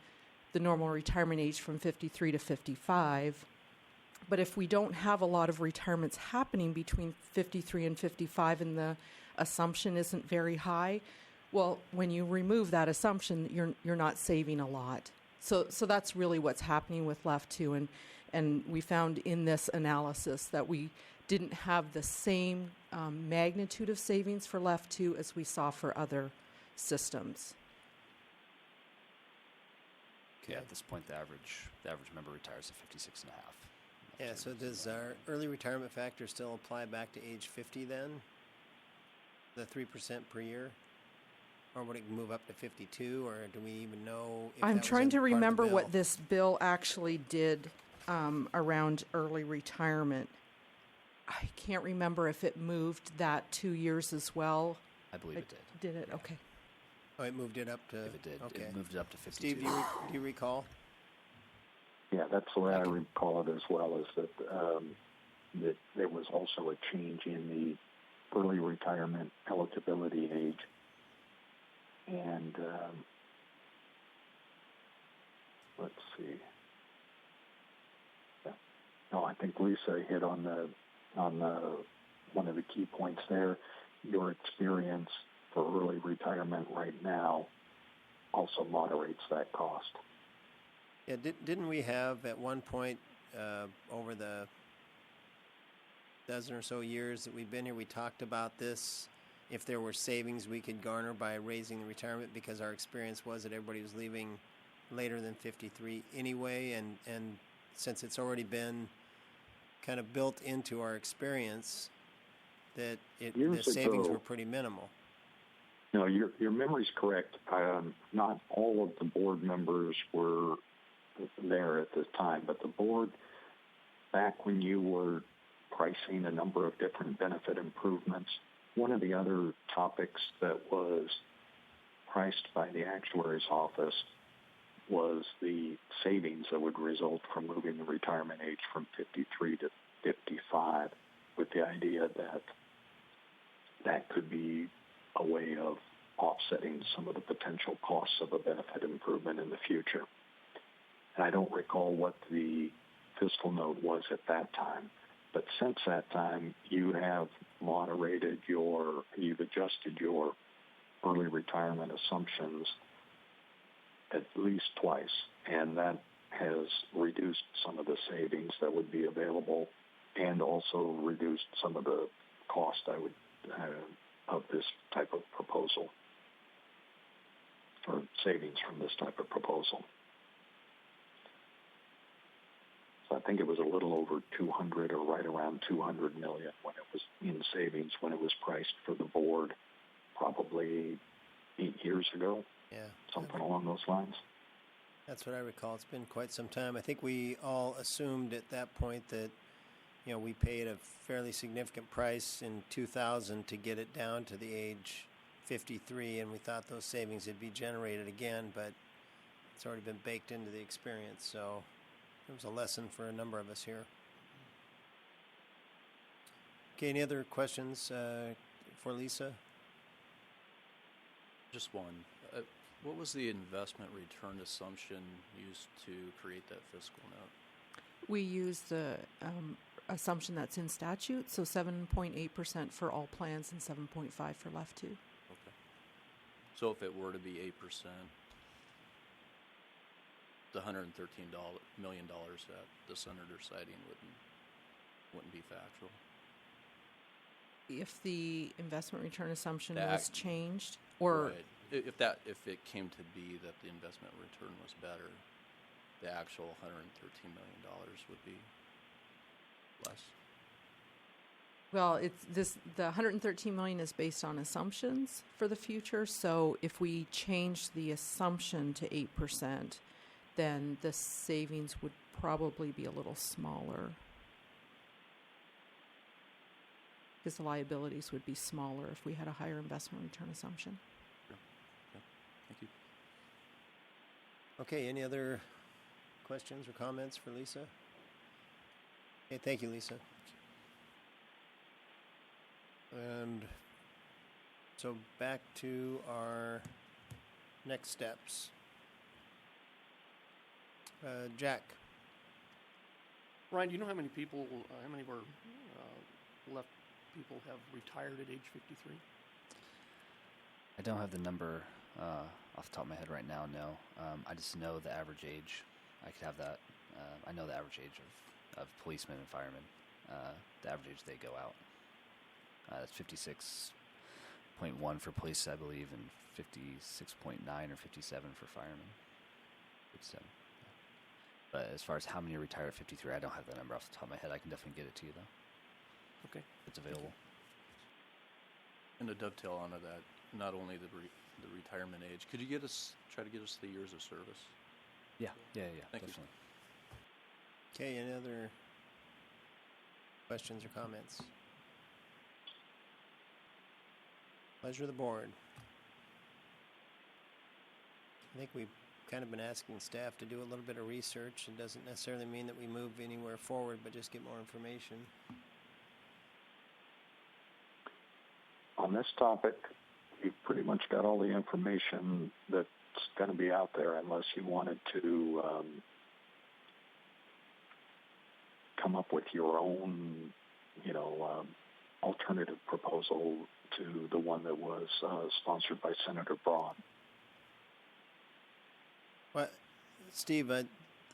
the normal retirement age from 53 to 55. But if we don't have a lot of retirements happening between 53 and 55 and the assumption isn't very high, well, when you remove that assumption, you're not saving a lot. So that's really what's happening with LEFF 2, and we found in this analysis that we didn't have the same magnitude of savings for LEFF 2 as we saw for other systems. Okay, at this point, the average member retires at 56 and a half. Yeah, so does our early retirement factor still apply back to age 50 then? The 3% per year? Or would it move up to 52, or do we even know if I'm that was trying in to part of the remember bill? what this bill actually did around early retirement. I can't remember if it moved that 2 years as well. I believe it did. Did it? Okay. Oh, it moved it up to... If it did, Okay. it moved it up to 52. Steve, do you recall? Yeah, that's the way I recall it as well, is that there was also a change in the early retirement eligibility age. And let's see. Yeah. No, I think Lisa hit on the one of the key points there. Your experience for early retirement right now also moderates that cost. Yeah, didn't we have at one point over the dozen or so years that we've been here, we talked about this, if there were savings we could garner by raising the retirement, because our experience was that everybody was leaving later than 53 anyway, and since it's already been kind of built into our experience, that the savings were pretty minimal. No, your memory's correct. Not all of the board members were there at the time, but the board, back when you were pricing a number of different benefit improvements, one of the other topics that was priced by the actuary's office was the savings that would result from moving the retirement age from 53 to 55, with the idea that that could be a way of offsetting some of the potential costs of a benefit improvement in the future. And I don't recall what the fiscal note was at that time, but since that time, you have you've adjusted your early retirement assumptions at least twice, and that has reduced some of the savings that would be available and also reduced some of the cost of this type of proposal, or savings from this type of proposal. So I think it was a little over 200 or right around 200 million when it was in savings when it was priced for the board probably 8 years ago. Yeah. Something along those lines. That's what I recall. It's been quite some time. I think we all assumed at that point that, we paid a fairly significant price in 2000 to get it down to the age 53, and we thought those savings would be generated again, but it's already been baked into the experience, so it was a lesson for a number of us here. Okay, any other questions for Lisa? Just one. What was the investment return assumption used to create that fiscal note? We use the assumption that's in statute, so 7.8% for all plans and 7.5 for LEFF 2. Okay. So if it were to be 8%, the $113 million that the senator citing wouldn't be factual. If the investment return assumption That- was changed, or Right. If it came to be that the investment return was better, the actual $113 million would be less. well, the 113 million is based on assumptions for the future. So if we change the assumption to 8%, then the savings would probably be a little smaller. because the liabilities would be smaller if we had a higher investment return assumption. Thank you. Okay, any other questions or comments for Lisa? Okay, thank you, Lisa. And so back to our next steps. Jack. Ryan, do you know how many people, how many of our left people have retired at age 53? I don't have the number off the top of my head right now, no. I just know the average age. I could have that. I know the average age of policemen and firemen. The average age they go out. That's 56.1 for police, I believe, and 56.9 or 57 for firemen. 57. Yeah. But as far as how many retire at 53, I don't have the number off the top of my head. I can definitely get it to you, though. Okay. It's available. And to dovetail onto that, not only the retirement age, could you try to get us the years of service? Yeah, Thank you. definitely. Okay, any other questions or comments? Pleasure of the board. I think we've kind of been asking staff to do a little bit of research. It doesn't necessarily mean that we move anywhere forward, but just get more information. On this topic, you've pretty much got all the information that's going to be out there, unless you wanted to come up with your own, alternative proposal to the one that was sponsored by Senator Braun. Well, Steve, it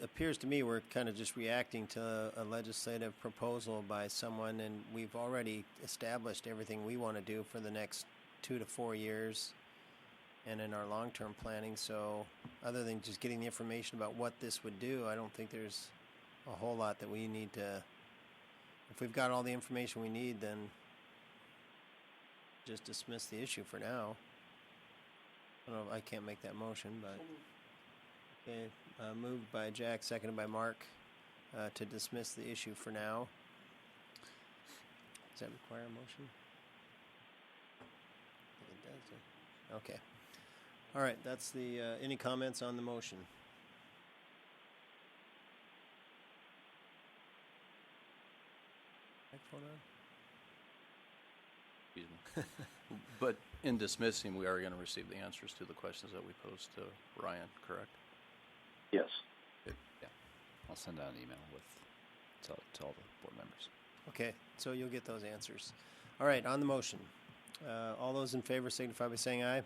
appears to me we're kind of just reacting to a legislative proposal by someone, and we've already established everything we want to do for the next 2 to 4 years and in our long-term planning. So other than just getting the information about what this would do, I don't think there's a whole lot that we need to... If we've got all the information we need, then just dismiss the issue for now. I don't know, I can't make that motion, but... Okay, moved by Jack, seconded by Mark, to dismiss the issue for now. Does that require a motion? I think it does. Okay. All right, that's the, any comments on the motion? Microphone on? Excuse me. But in dismissing, we are going to receive the answers to the questions that we posed to Ryan, correct? Yes. Yeah. I'll send out an email to all the board members. Okay, so you'll get those answers. All right, on the motion. All those in favor signify by saying aye. Aye.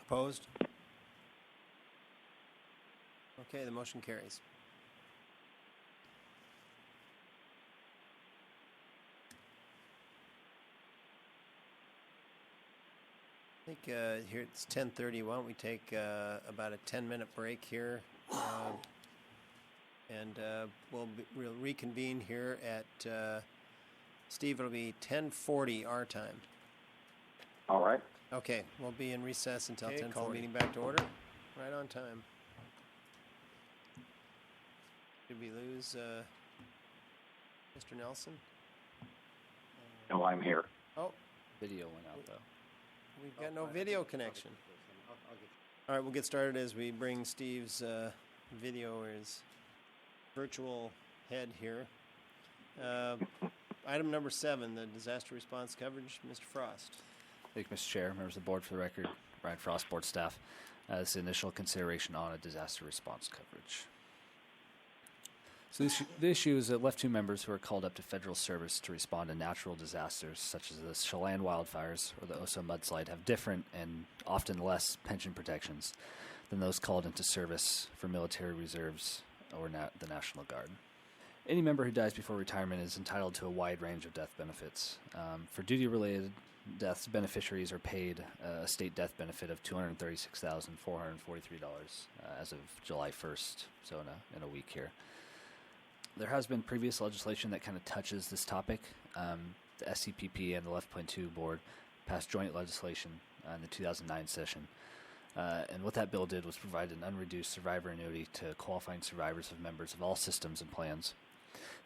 Opposed? Okay, the motion carries. I think here it's 10:30. Why don't we take about a 10-minute break here, and we'll reconvene here at Steve. It'll be 10:40 our time. All right. Okay, we'll be in recess until Okay, 10:40. call Meeting back to order. Right on time. Did we lose Mr. Nelson? No, I'm here. Oh, Video went out, though. we've got no video connection. All right, we'll get started as we bring Steve's video or his virtual head here. Item number 7, the disaster response coverage. Mr. Frost. Thank you, Mr. Chair, members of the board. For the record, Brian Frost, board staff. This is initial consideration on a disaster response coverage. So the issue is that left 2 members who are called up to federal service to respond to natural disasters such as the Chelan wildfires or the Oso mudslide have different and often less pension protections than those called into service for military reserves or the National Guard. Any member who dies before retirement is entitled to a wide range of death benefits. For duty-related deaths, beneficiaries are paid a state death benefit of $236,443 as of July 1st, so in a week here. There has been previous legislation that kind of touches this topic. The SCPP and the Left Point 2 board passed joint legislation in the 2009 session. And what that bill did was provide an unreduced survivor annuity to qualifying survivors of members of all systems and plans.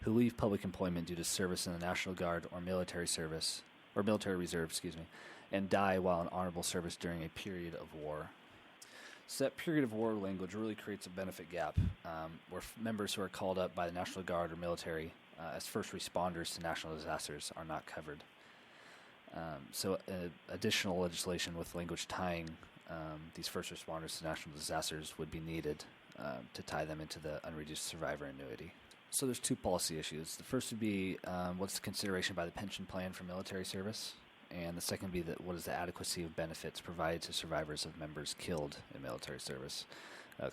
who leave public employment due to service in the National Guard or military service, or military reserve, and die while in honorable service during a period of war. So that period of war language really creates a benefit gap where members who are called up by the National Guard or military as first responders to national disasters are not covered. So additional legislation with language tying these first responders to national disasters would be needed to tie them into the unreduced survivor annuity. So there's two policy issues. The first would be what's the consideration by the pension plan for military service? And the second would be what is the adequacy of benefits provided to survivors of members killed in military service?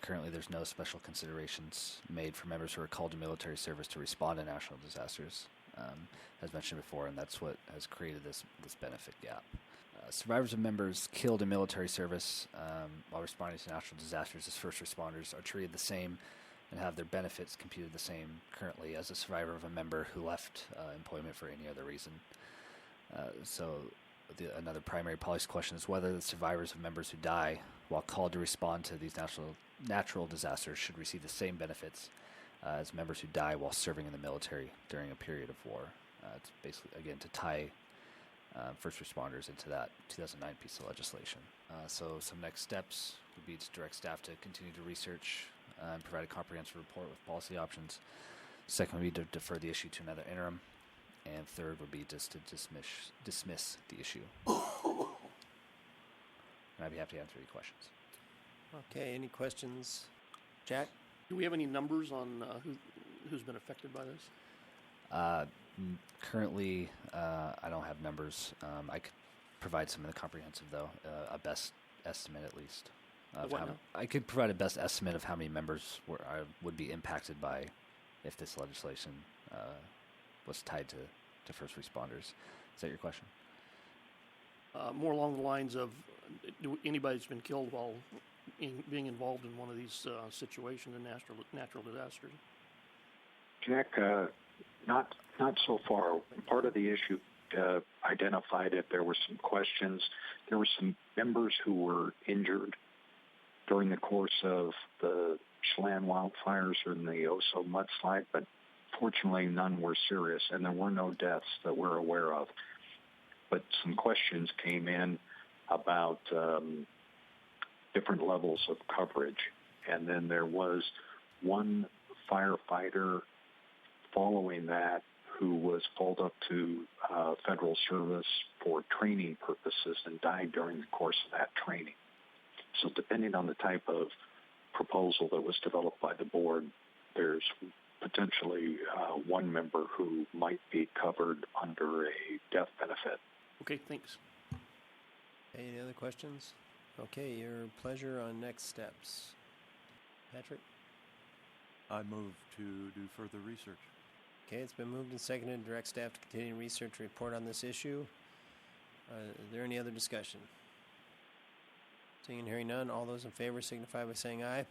Currently, there's no special considerations made for members who are called to military service to respond to national disasters, as mentioned before, and that's what has created this benefit gap. Survivors of members killed in military service while responding to natural disasters as first responders are treated the same and have their benefits computed the same currently as a survivor of a member who left employment for any other reason. Another primary policy question is whether the survivors of members who die while called to respond to these natural disasters should receive the same benefits as members who die while serving in the military during a period of war. It's basically, again, to tie first responders into that 2009 piece of legislation. So some next steps would be to direct staff to continue to research and provide a comprehensive report with policy options. Second would be to defer the issue to another interim. And third would be just to dismiss the issue. And I'd be happy to answer any questions. Okay, any questions? Jack? Do we have any numbers on who's been affected by this? Currently, I don't have numbers. I could provide some in the comprehensive, though, a best estimate at least. I could provide a best estimate of how many members would be impacted by if this legislation was tied to first responders. Is that your question? More along the lines of anybody that's been killed while being involved in one of these situations in natural disasters. Jack, not so far. Part of the issue identified if there were some questions. There were some members who were injured during the course of the Chelan wildfires or in the Oso mudslide, but fortunately none were serious, and there were no deaths that we're aware of. But some questions came in about different levels of coverage. And then there was one firefighter following that who was called up to federal service for training purposes and died during the course of that training. So depending on the type of proposal that was developed by the board, there's potentially one member who might be covered under a death benefit. Okay, thanks. Any other questions? Okay, your pleasure on next steps. Patrick? I move to do further research. Okay, it's been moved and seconded to direct staff to continue research and report on this issue. Is there any other discussion? Seeing and hearing none, all those in favor signify by saying aye. Aye.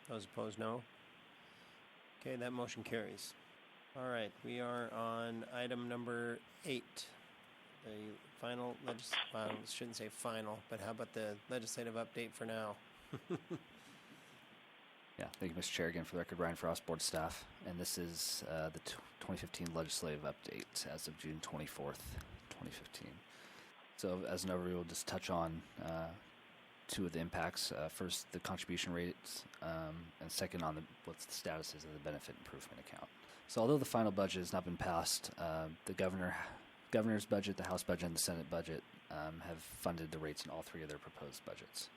Those opposed, no. Okay, that motion carries. All right, we are on item number 8. The final, I shouldn't say final, but how about the legislative update for now? Yeah, thank you, Mr. Chair. Again, for the record, Ryan Frost, board staff. And this is the 2015 legislative update as of June 24th, 2015. So as an overview, we'll just touch on two of the impacts. First, the contribution rates, and second on what's the status is of the benefit improvement account. So although the final budget has not been passed, the governor's budget, the House budget, and the Senate budget have funded the rates in all three of their proposed budgets.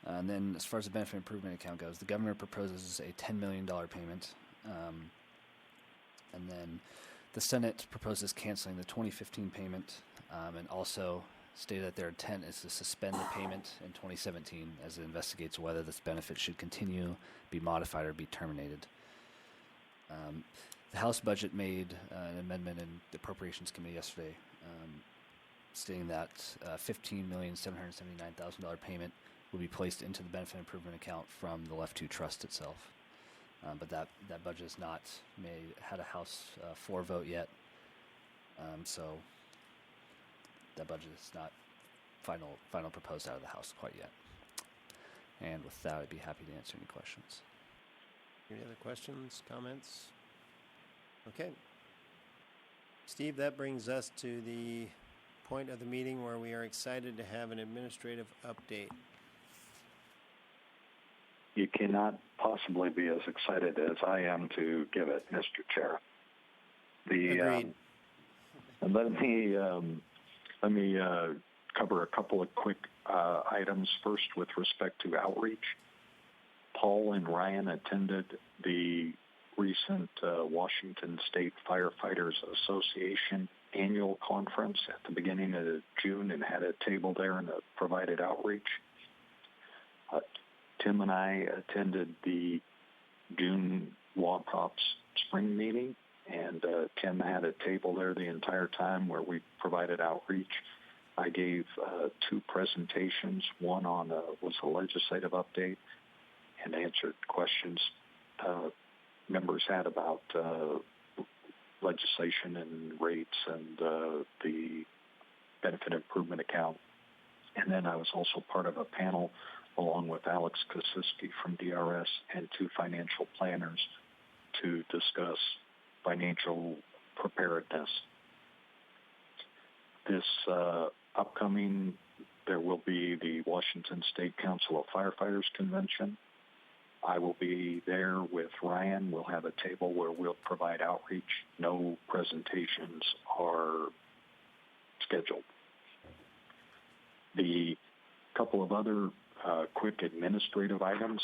And then as far as the benefit improvement account goes, the governor proposes a $10 million payment. And then the Senate proposes canceling the 2015 payment and also stated that their intent is to suspend the payment in 2017 as it investigates whether this benefit should continue, be modified, or be terminated. The House budget made an amendment in the Appropriations Committee yesterday stating that $15,779,000 payment will be placed into the benefit improvement account from the Left 2 Trust itself. But that budget has not had a House floor vote yet, so that budget is not final proposed out of the House quite yet. And with that, I'd be happy to answer any questions. Any other questions, comments? Okay. Steve, that brings us to the point of the meeting where we are excited to have an administrative update. You cannot possibly be as excited as I am to give it, Mr. Chair. Agreed. Let me cover a couple of quick items. First, with respect to outreach, Paul and Ryan attended the recent Washington State Firefighters Association annual conference at the beginning of June and had a table there and provided outreach. Tim and I attended the June WAPOPS spring meeting, and Tim had a table there the entire time where we provided outreach. I gave two presentations. One was a legislative update and answered questions members had about legislation and rates and the benefit improvement account. And then I was also part of a panel along with Alex Kosiski from DRS and two financial planners to discuss financial preparedness. This upcoming, there will be the Washington State Council of Firefighters Convention. I will be there with Ryan. We'll have a table where we'll provide outreach. No presentations are scheduled. The couple of other quick administrative items.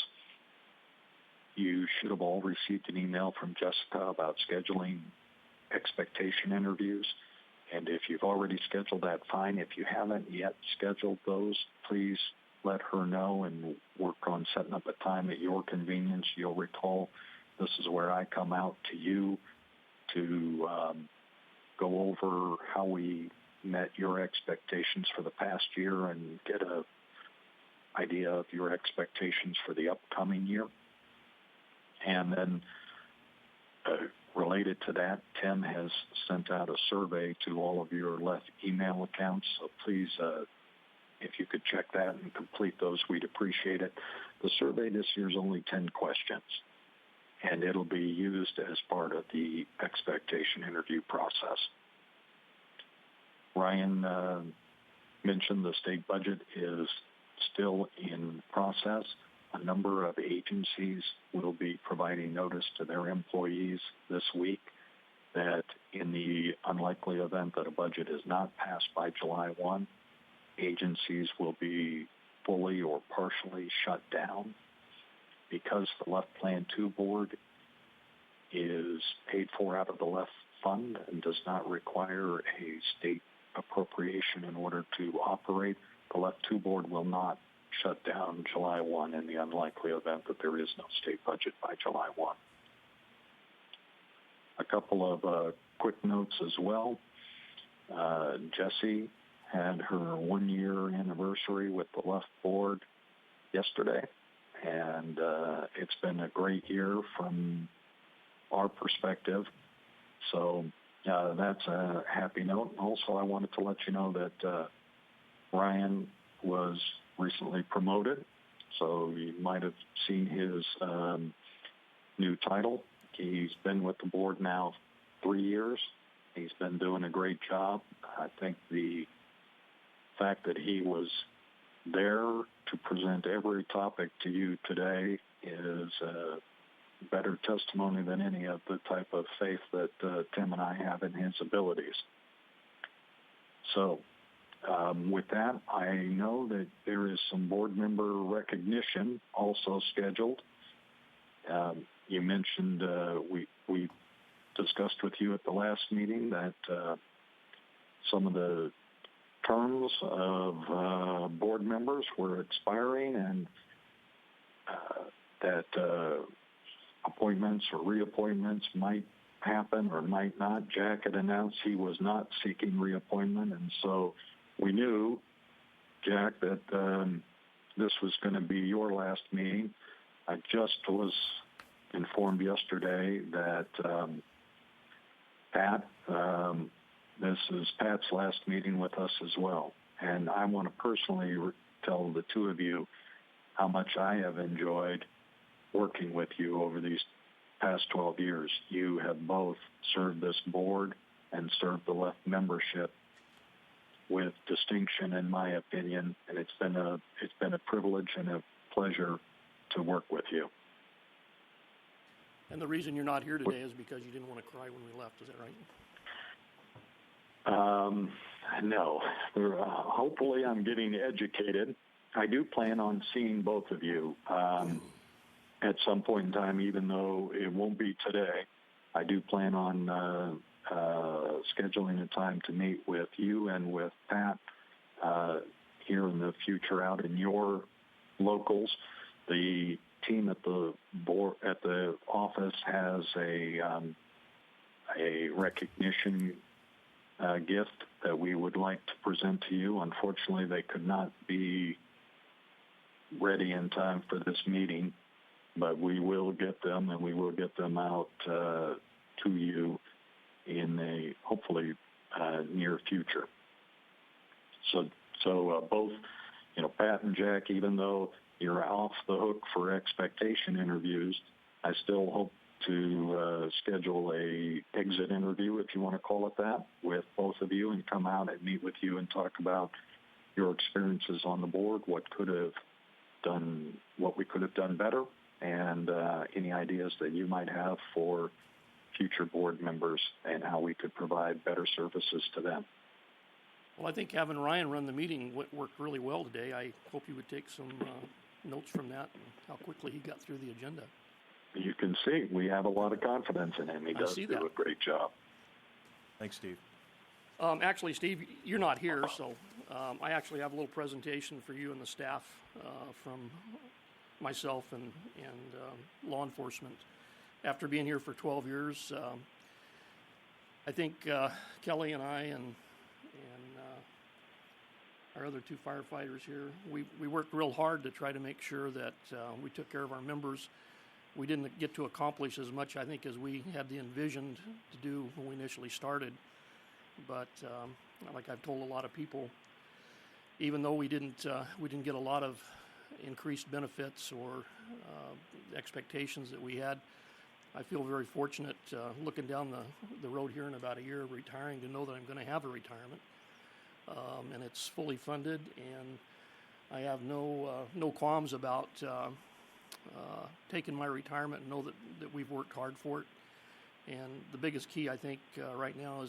You should have all received an email from Jessica about scheduling expectation interviews. And if you've already scheduled that, fine. If you haven't yet scheduled those, please let her know and work on setting up a time at your convenience. You'll recall this is where I come out to you to go over how we met your expectations for the past year and get an idea of your expectations for the upcoming year. And then related to that, Tim has sent out a survey to all of your LEOFF email accounts. So please, if you could check that and complete those, we'd appreciate it. The survey this year is only 10 questions, and it'll be used as part of the expectation interview process. Ryan mentioned the state budget is still in process. A number of agencies will be providing notice to their employees this week that in the unlikely event that a budget is not passed by July 1, agencies will be fully or partially shut down. Because the LEOFF Plan 2 board is paid for out of the LEOFF fund and does not require a state appropriation in order to operate, the LEOFF 2 board will not shut down July 1 in the unlikely event that there is no state budget by July 1. A couple of quick notes as well. Jessie had her one-year anniversary with the LEOFF board yesterday, and it's been a great year from our perspective. So that's a happy note. Also, I wanted to let you know that Ryan was recently promoted, so you might have seen his new title. He's been with the board now 3 years. He's been doing a great job. I think the fact that he was there to present every topic to you today is a better testimony than any of the type of faith that Tim and I have in his abilities. So with that, I know that there is some board member recognition also scheduled. You mentioned we discussed with you at the last meeting that some of the terms of board members were expiring and that appointments or reappointments might happen or might not. Jack had announced he was not seeking reappointment, and so we knew, Jack, that this was going to be your last meeting. I just was informed yesterday that Pat, this is Pat's last meeting with us as well. And I want to personally tell the two of you how much I have enjoyed working with you over these past 12 years. You have both served this board and served the LEOFF membership with distinction, in my opinion, and it's been a privilege and a pleasure to work with you. And the reason you're not here today is because you didn't want to cry when we left. Is that right? No. Hopefully I'm getting educated. I do plan on seeing both of you at some point in time, even though it won't be today. I do plan on scheduling a time to meet with you and with Pat here in the future out in your locals. The team at the board, at the office, has a recognition gift that we would like to present to you. Unfortunately, they could not be ready in time for this meeting, but we will get them, and we will get them out to you in a hopefully near future. So both, Pat and Jack, even though you're off the hook for expectation interviews, I still hope to schedule a exit interview, if you want to call it that, with both of you, and come out and meet with you and talk about your experiences on the board, what we could have done better, and any ideas that you might have for future board members and how we could provide better services to them. Well, I think having Ryan run the meeting worked really well today. I hope you would take some notes from that and how quickly he got through the agenda. You can see we have a lot of confidence in him. He does do a great job. Thanks, Steve. Actually, Steve, you're not here, so I actually have a little presentation for you and the staff from myself and law enforcement. After being here for 12 years, I think Kelly and I and our other two firefighters here, we worked real hard to try to make sure that we took care of our members. We didn't get to accomplish as much, I think, as we had envisioned to do when we initially started. But like I've told a lot of people, even though we didn't get a lot of increased benefits or expectations that we had, I feel very fortunate looking down the road here in about a year of retiring to know that I'm going to have a retirement. And it's fully funded, and I have no qualms about taking my retirement and know that we've worked hard for it. And the biggest key, I think, right now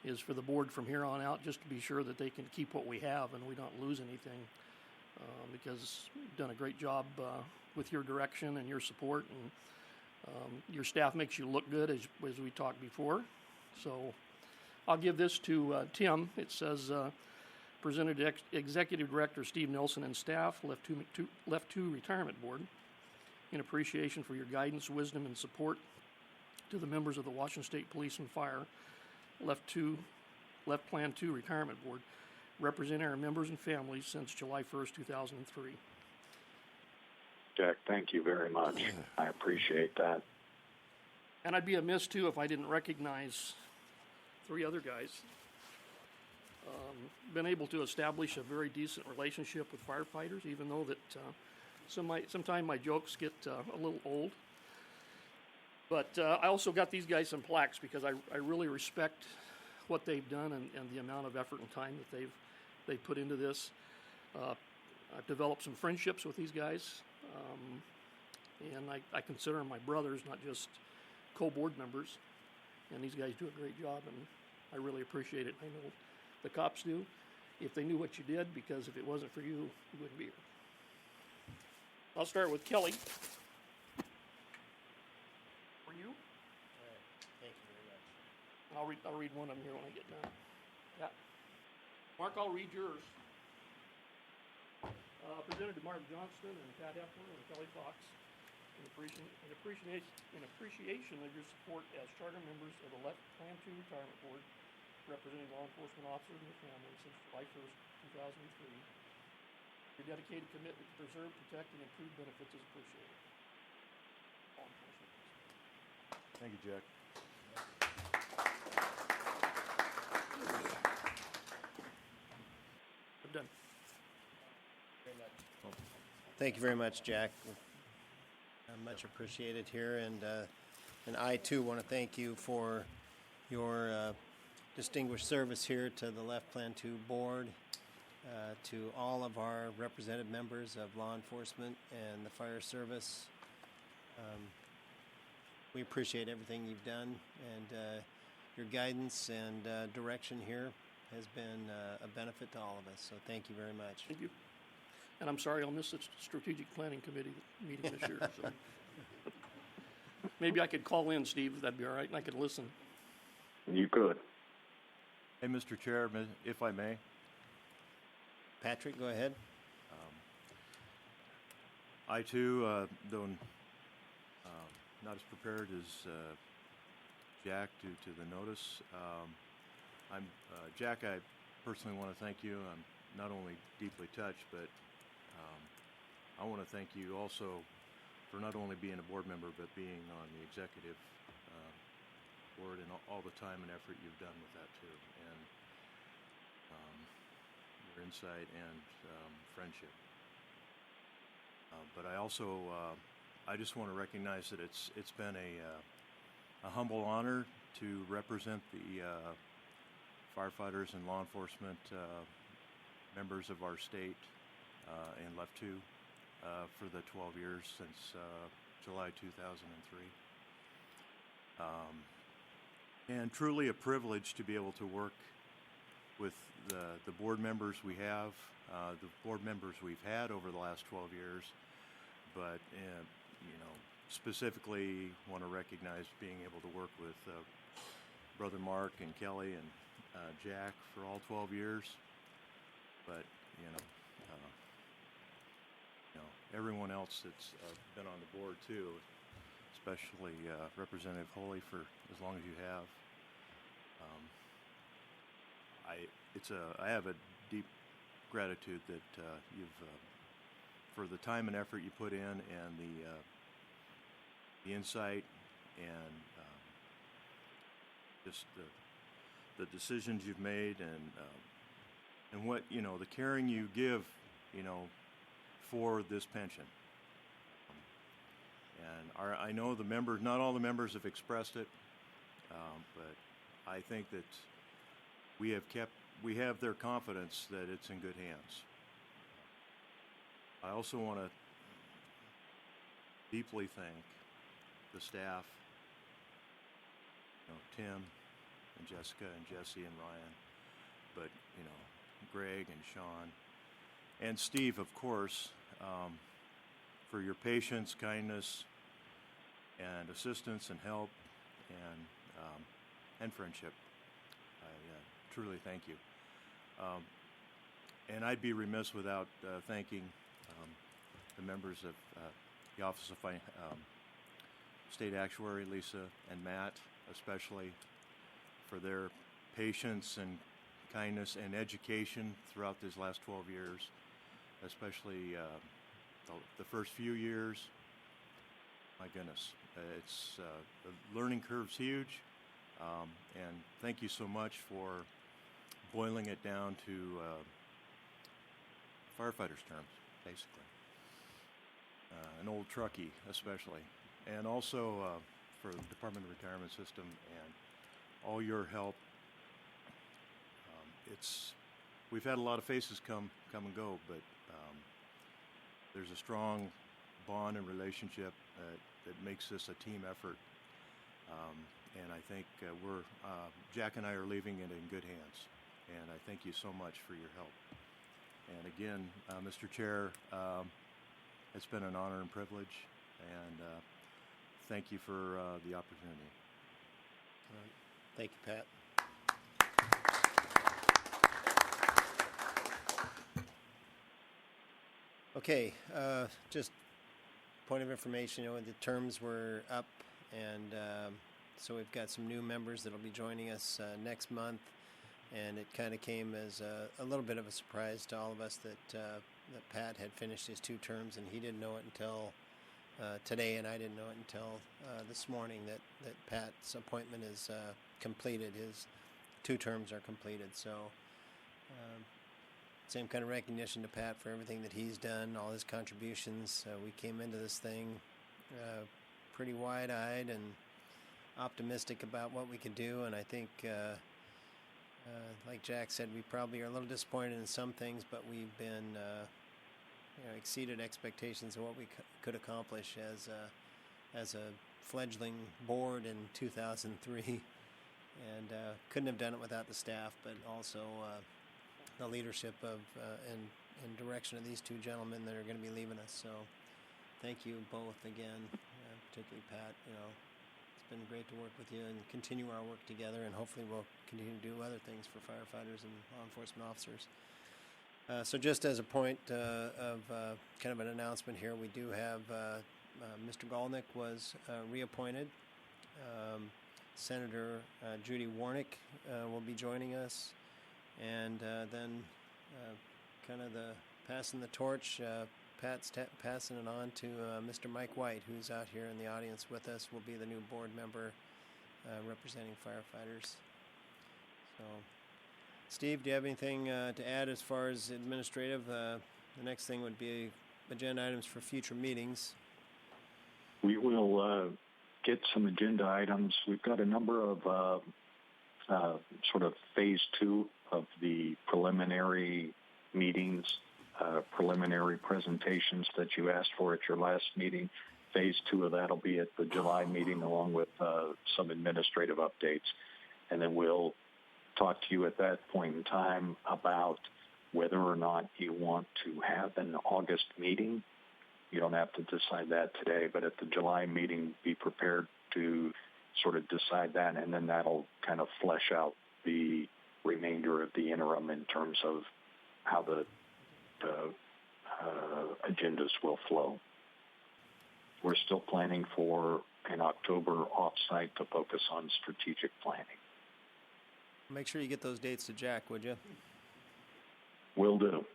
is for the board from here on out just to be sure that they can keep what we have and we don't lose anything, because you've done a great job with your direction and your support, and your staff makes you look good, as we talked before. So I'll give this to Tim. It says, presented to Executive Director Steve Nelson and staff, left two Retirement Board, in appreciation for your guidance, wisdom, and support to the members of the Washington State Police and Fire, Left Plan 2 Retirement Board, representing our members and families since July 1st, 2003. Jack, thank you very much. I appreciate that. And I'd be amiss, too, if I didn't recognize three other guys. Been able to establish a very decent relationship with firefighters, even though that sometimes my jokes get a little old. But I also got these guys some plaques because I really respect what they've done and the amount of effort and time that they've put into this. I've developed some friendships with these guys, and I consider them my brothers, not just co-board members. And these guys do a great job, and I really appreciate it. I know the cops do, if they knew what you did, because if it wasn't for you, you wouldn't be here. I'll start with Kelly. For you? All right. Thank you very much. I'll read one of them here when I get done. Yeah. Mark, I'll read yours. Presented to Mark Johnston and Pat Heffler and Kelly Fox in appreciation of your support as charter members of the Left Plan 2 Retirement Board, representing law enforcement officers and their families since July 1st, 2003. Your dedicated commitment to preserve, protect, and improve benefits is appreciated. Law enforcement. Thank you, Jack. I'm done. Thank you very much, Jack. Much appreciated here, and And I, too, want to thank you for your distinguished service here to the Left Plan 2 Board, to all of our represented members of law enforcement and the fire service. We appreciate everything you've done, and your guidance and direction here has been a benefit to all of us. So thank you very much. Thank you. And I'm sorry I'll miss the strategic planning committee meeting this year. So maybe I could call in, Steve. That'd be all right, and I could listen. You could. Hey, Mr. Chair, if I may. Patrick, go ahead. I too, though not as prepared as Jack due to the notice, Jack, I personally want to thank you. I'm not only deeply touched, but I want to thank you also for not only being a board member, but being on the executive board and all the time and effort you've done with that too, and your insight and friendship. But I also, I just want to recognize that it's been a humble honor to represent the firefighters and law enforcement members of our state in Left 2 for the 12 years since July 2003. And truly a privilege to be able to work with the board members we have, the board members we've had over the last 12 years, but specifically want to recognize being able to work with Brother Mark and Kelly and Jack for all 12 years. But everyone else that's been on the board too, especially Representative Holy for as long as you have. I have a deep gratitude that you've for the time and effort you put in and the insight and just the decisions you've made and what the caring you give for this pension. And I know the members, not all the members have expressed it, but I think that we have their confidence that it's in good hands. I also want to deeply thank the staff, Tim and Jessica and Jesse and Ryan, but Greg and Sean and Steve, of course, for your patience, kindness, and assistance and help and friendship. I truly thank you. And I'd be remiss without thanking the members of the Office of State Actuary, Lisa and Matt, especially for their patience and kindness and education throughout these last 12 years, especially the first few years. My goodness, the learning curve's huge, and thank you so much for boiling it down to firefighters' terms, basically. An old truckie, especially, and also for the Department of Retirement System and all your help. We've had a lot of faces come and go, but there's a strong bond and relationship that makes this a team effort. And I think Jack and I are leaving it in good hands. And I thank you so much for your help. And again, Mr. Chair, it's been an honor and privilege, and thank you for the opportunity. Thank you, Pat. Okay, just point of information, the terms were up, and so we've got some new members that'll be joining us next month, and it kind of came as a little bit of a surprise to all of us that Pat had finished his 2 terms, and he didn't know it until today, and I didn't know it until this morning that Pat's appointment is completed. His 2 terms are completed, so same kind of recognition to Pat for everything that he's done, all his contributions. We came into this thing pretty wide-eyed and optimistic about what we can do, and I think, like Jack said, we probably are a little disappointed in some things, but we've been exceeded expectations of what we could accomplish as a fledgling board in 2003, and couldn't have done it without the staff, but also the leadership of and direction of these two gentlemen that are going to be leaving us. So thank you both again, particularly Pat. It's been great to work with you and continue our work together, and hopefully we'll continue to do other things for firefighters and law enforcement officers. So just as a point of kind of an announcement here, we do have Mr. Golnick was reappointed. Senator Judy Warnick will be joining us, and then kind of passing the torch, Pat's passing it on to Mr. Mike White, who's out here in the audience with us, will be the new board member representing firefighters. So, Steve, do you have anything to add as far as administrative? The next thing would be agenda items for future meetings. We will get some agenda items. We've got a number of sort of phase 2 of the preliminary meetings, preliminary presentations that you asked for at your last meeting. Phase 2 of that will be at the July meeting, along with some administrative updates. And then we'll talk to you at that point in time about whether or not you want to have an August meeting. You don't have to decide that today, but at the July meeting, be prepared to sort of decide that, and then that'll kind of flesh out the remainder of the interim in terms of how the agendas will flow. We're still planning for an October offsite to focus on strategic planning. Make sure you get those dates to Jack, would you? Will do.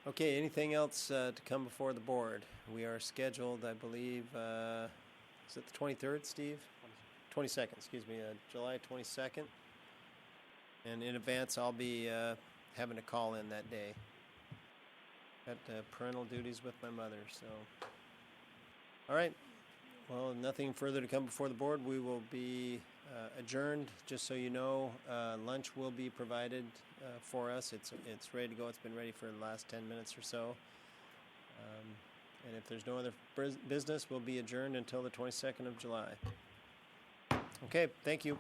Okay, anything else to come before the board? We are scheduled, I believe, is it the 23rd, Steve? 22nd, excuse me, July 22nd. And in advance, I'll be having to call in that day. Got parental duties with my mother, so. All right. Well, nothing further to come before the board. We will be adjourned. Just so you know, lunch will be provided for us. It's ready to go. It's been ready for the last 10 minutes or so. And if there's no other business, we'll be adjourned until the 22nd of July. Okay, thank you.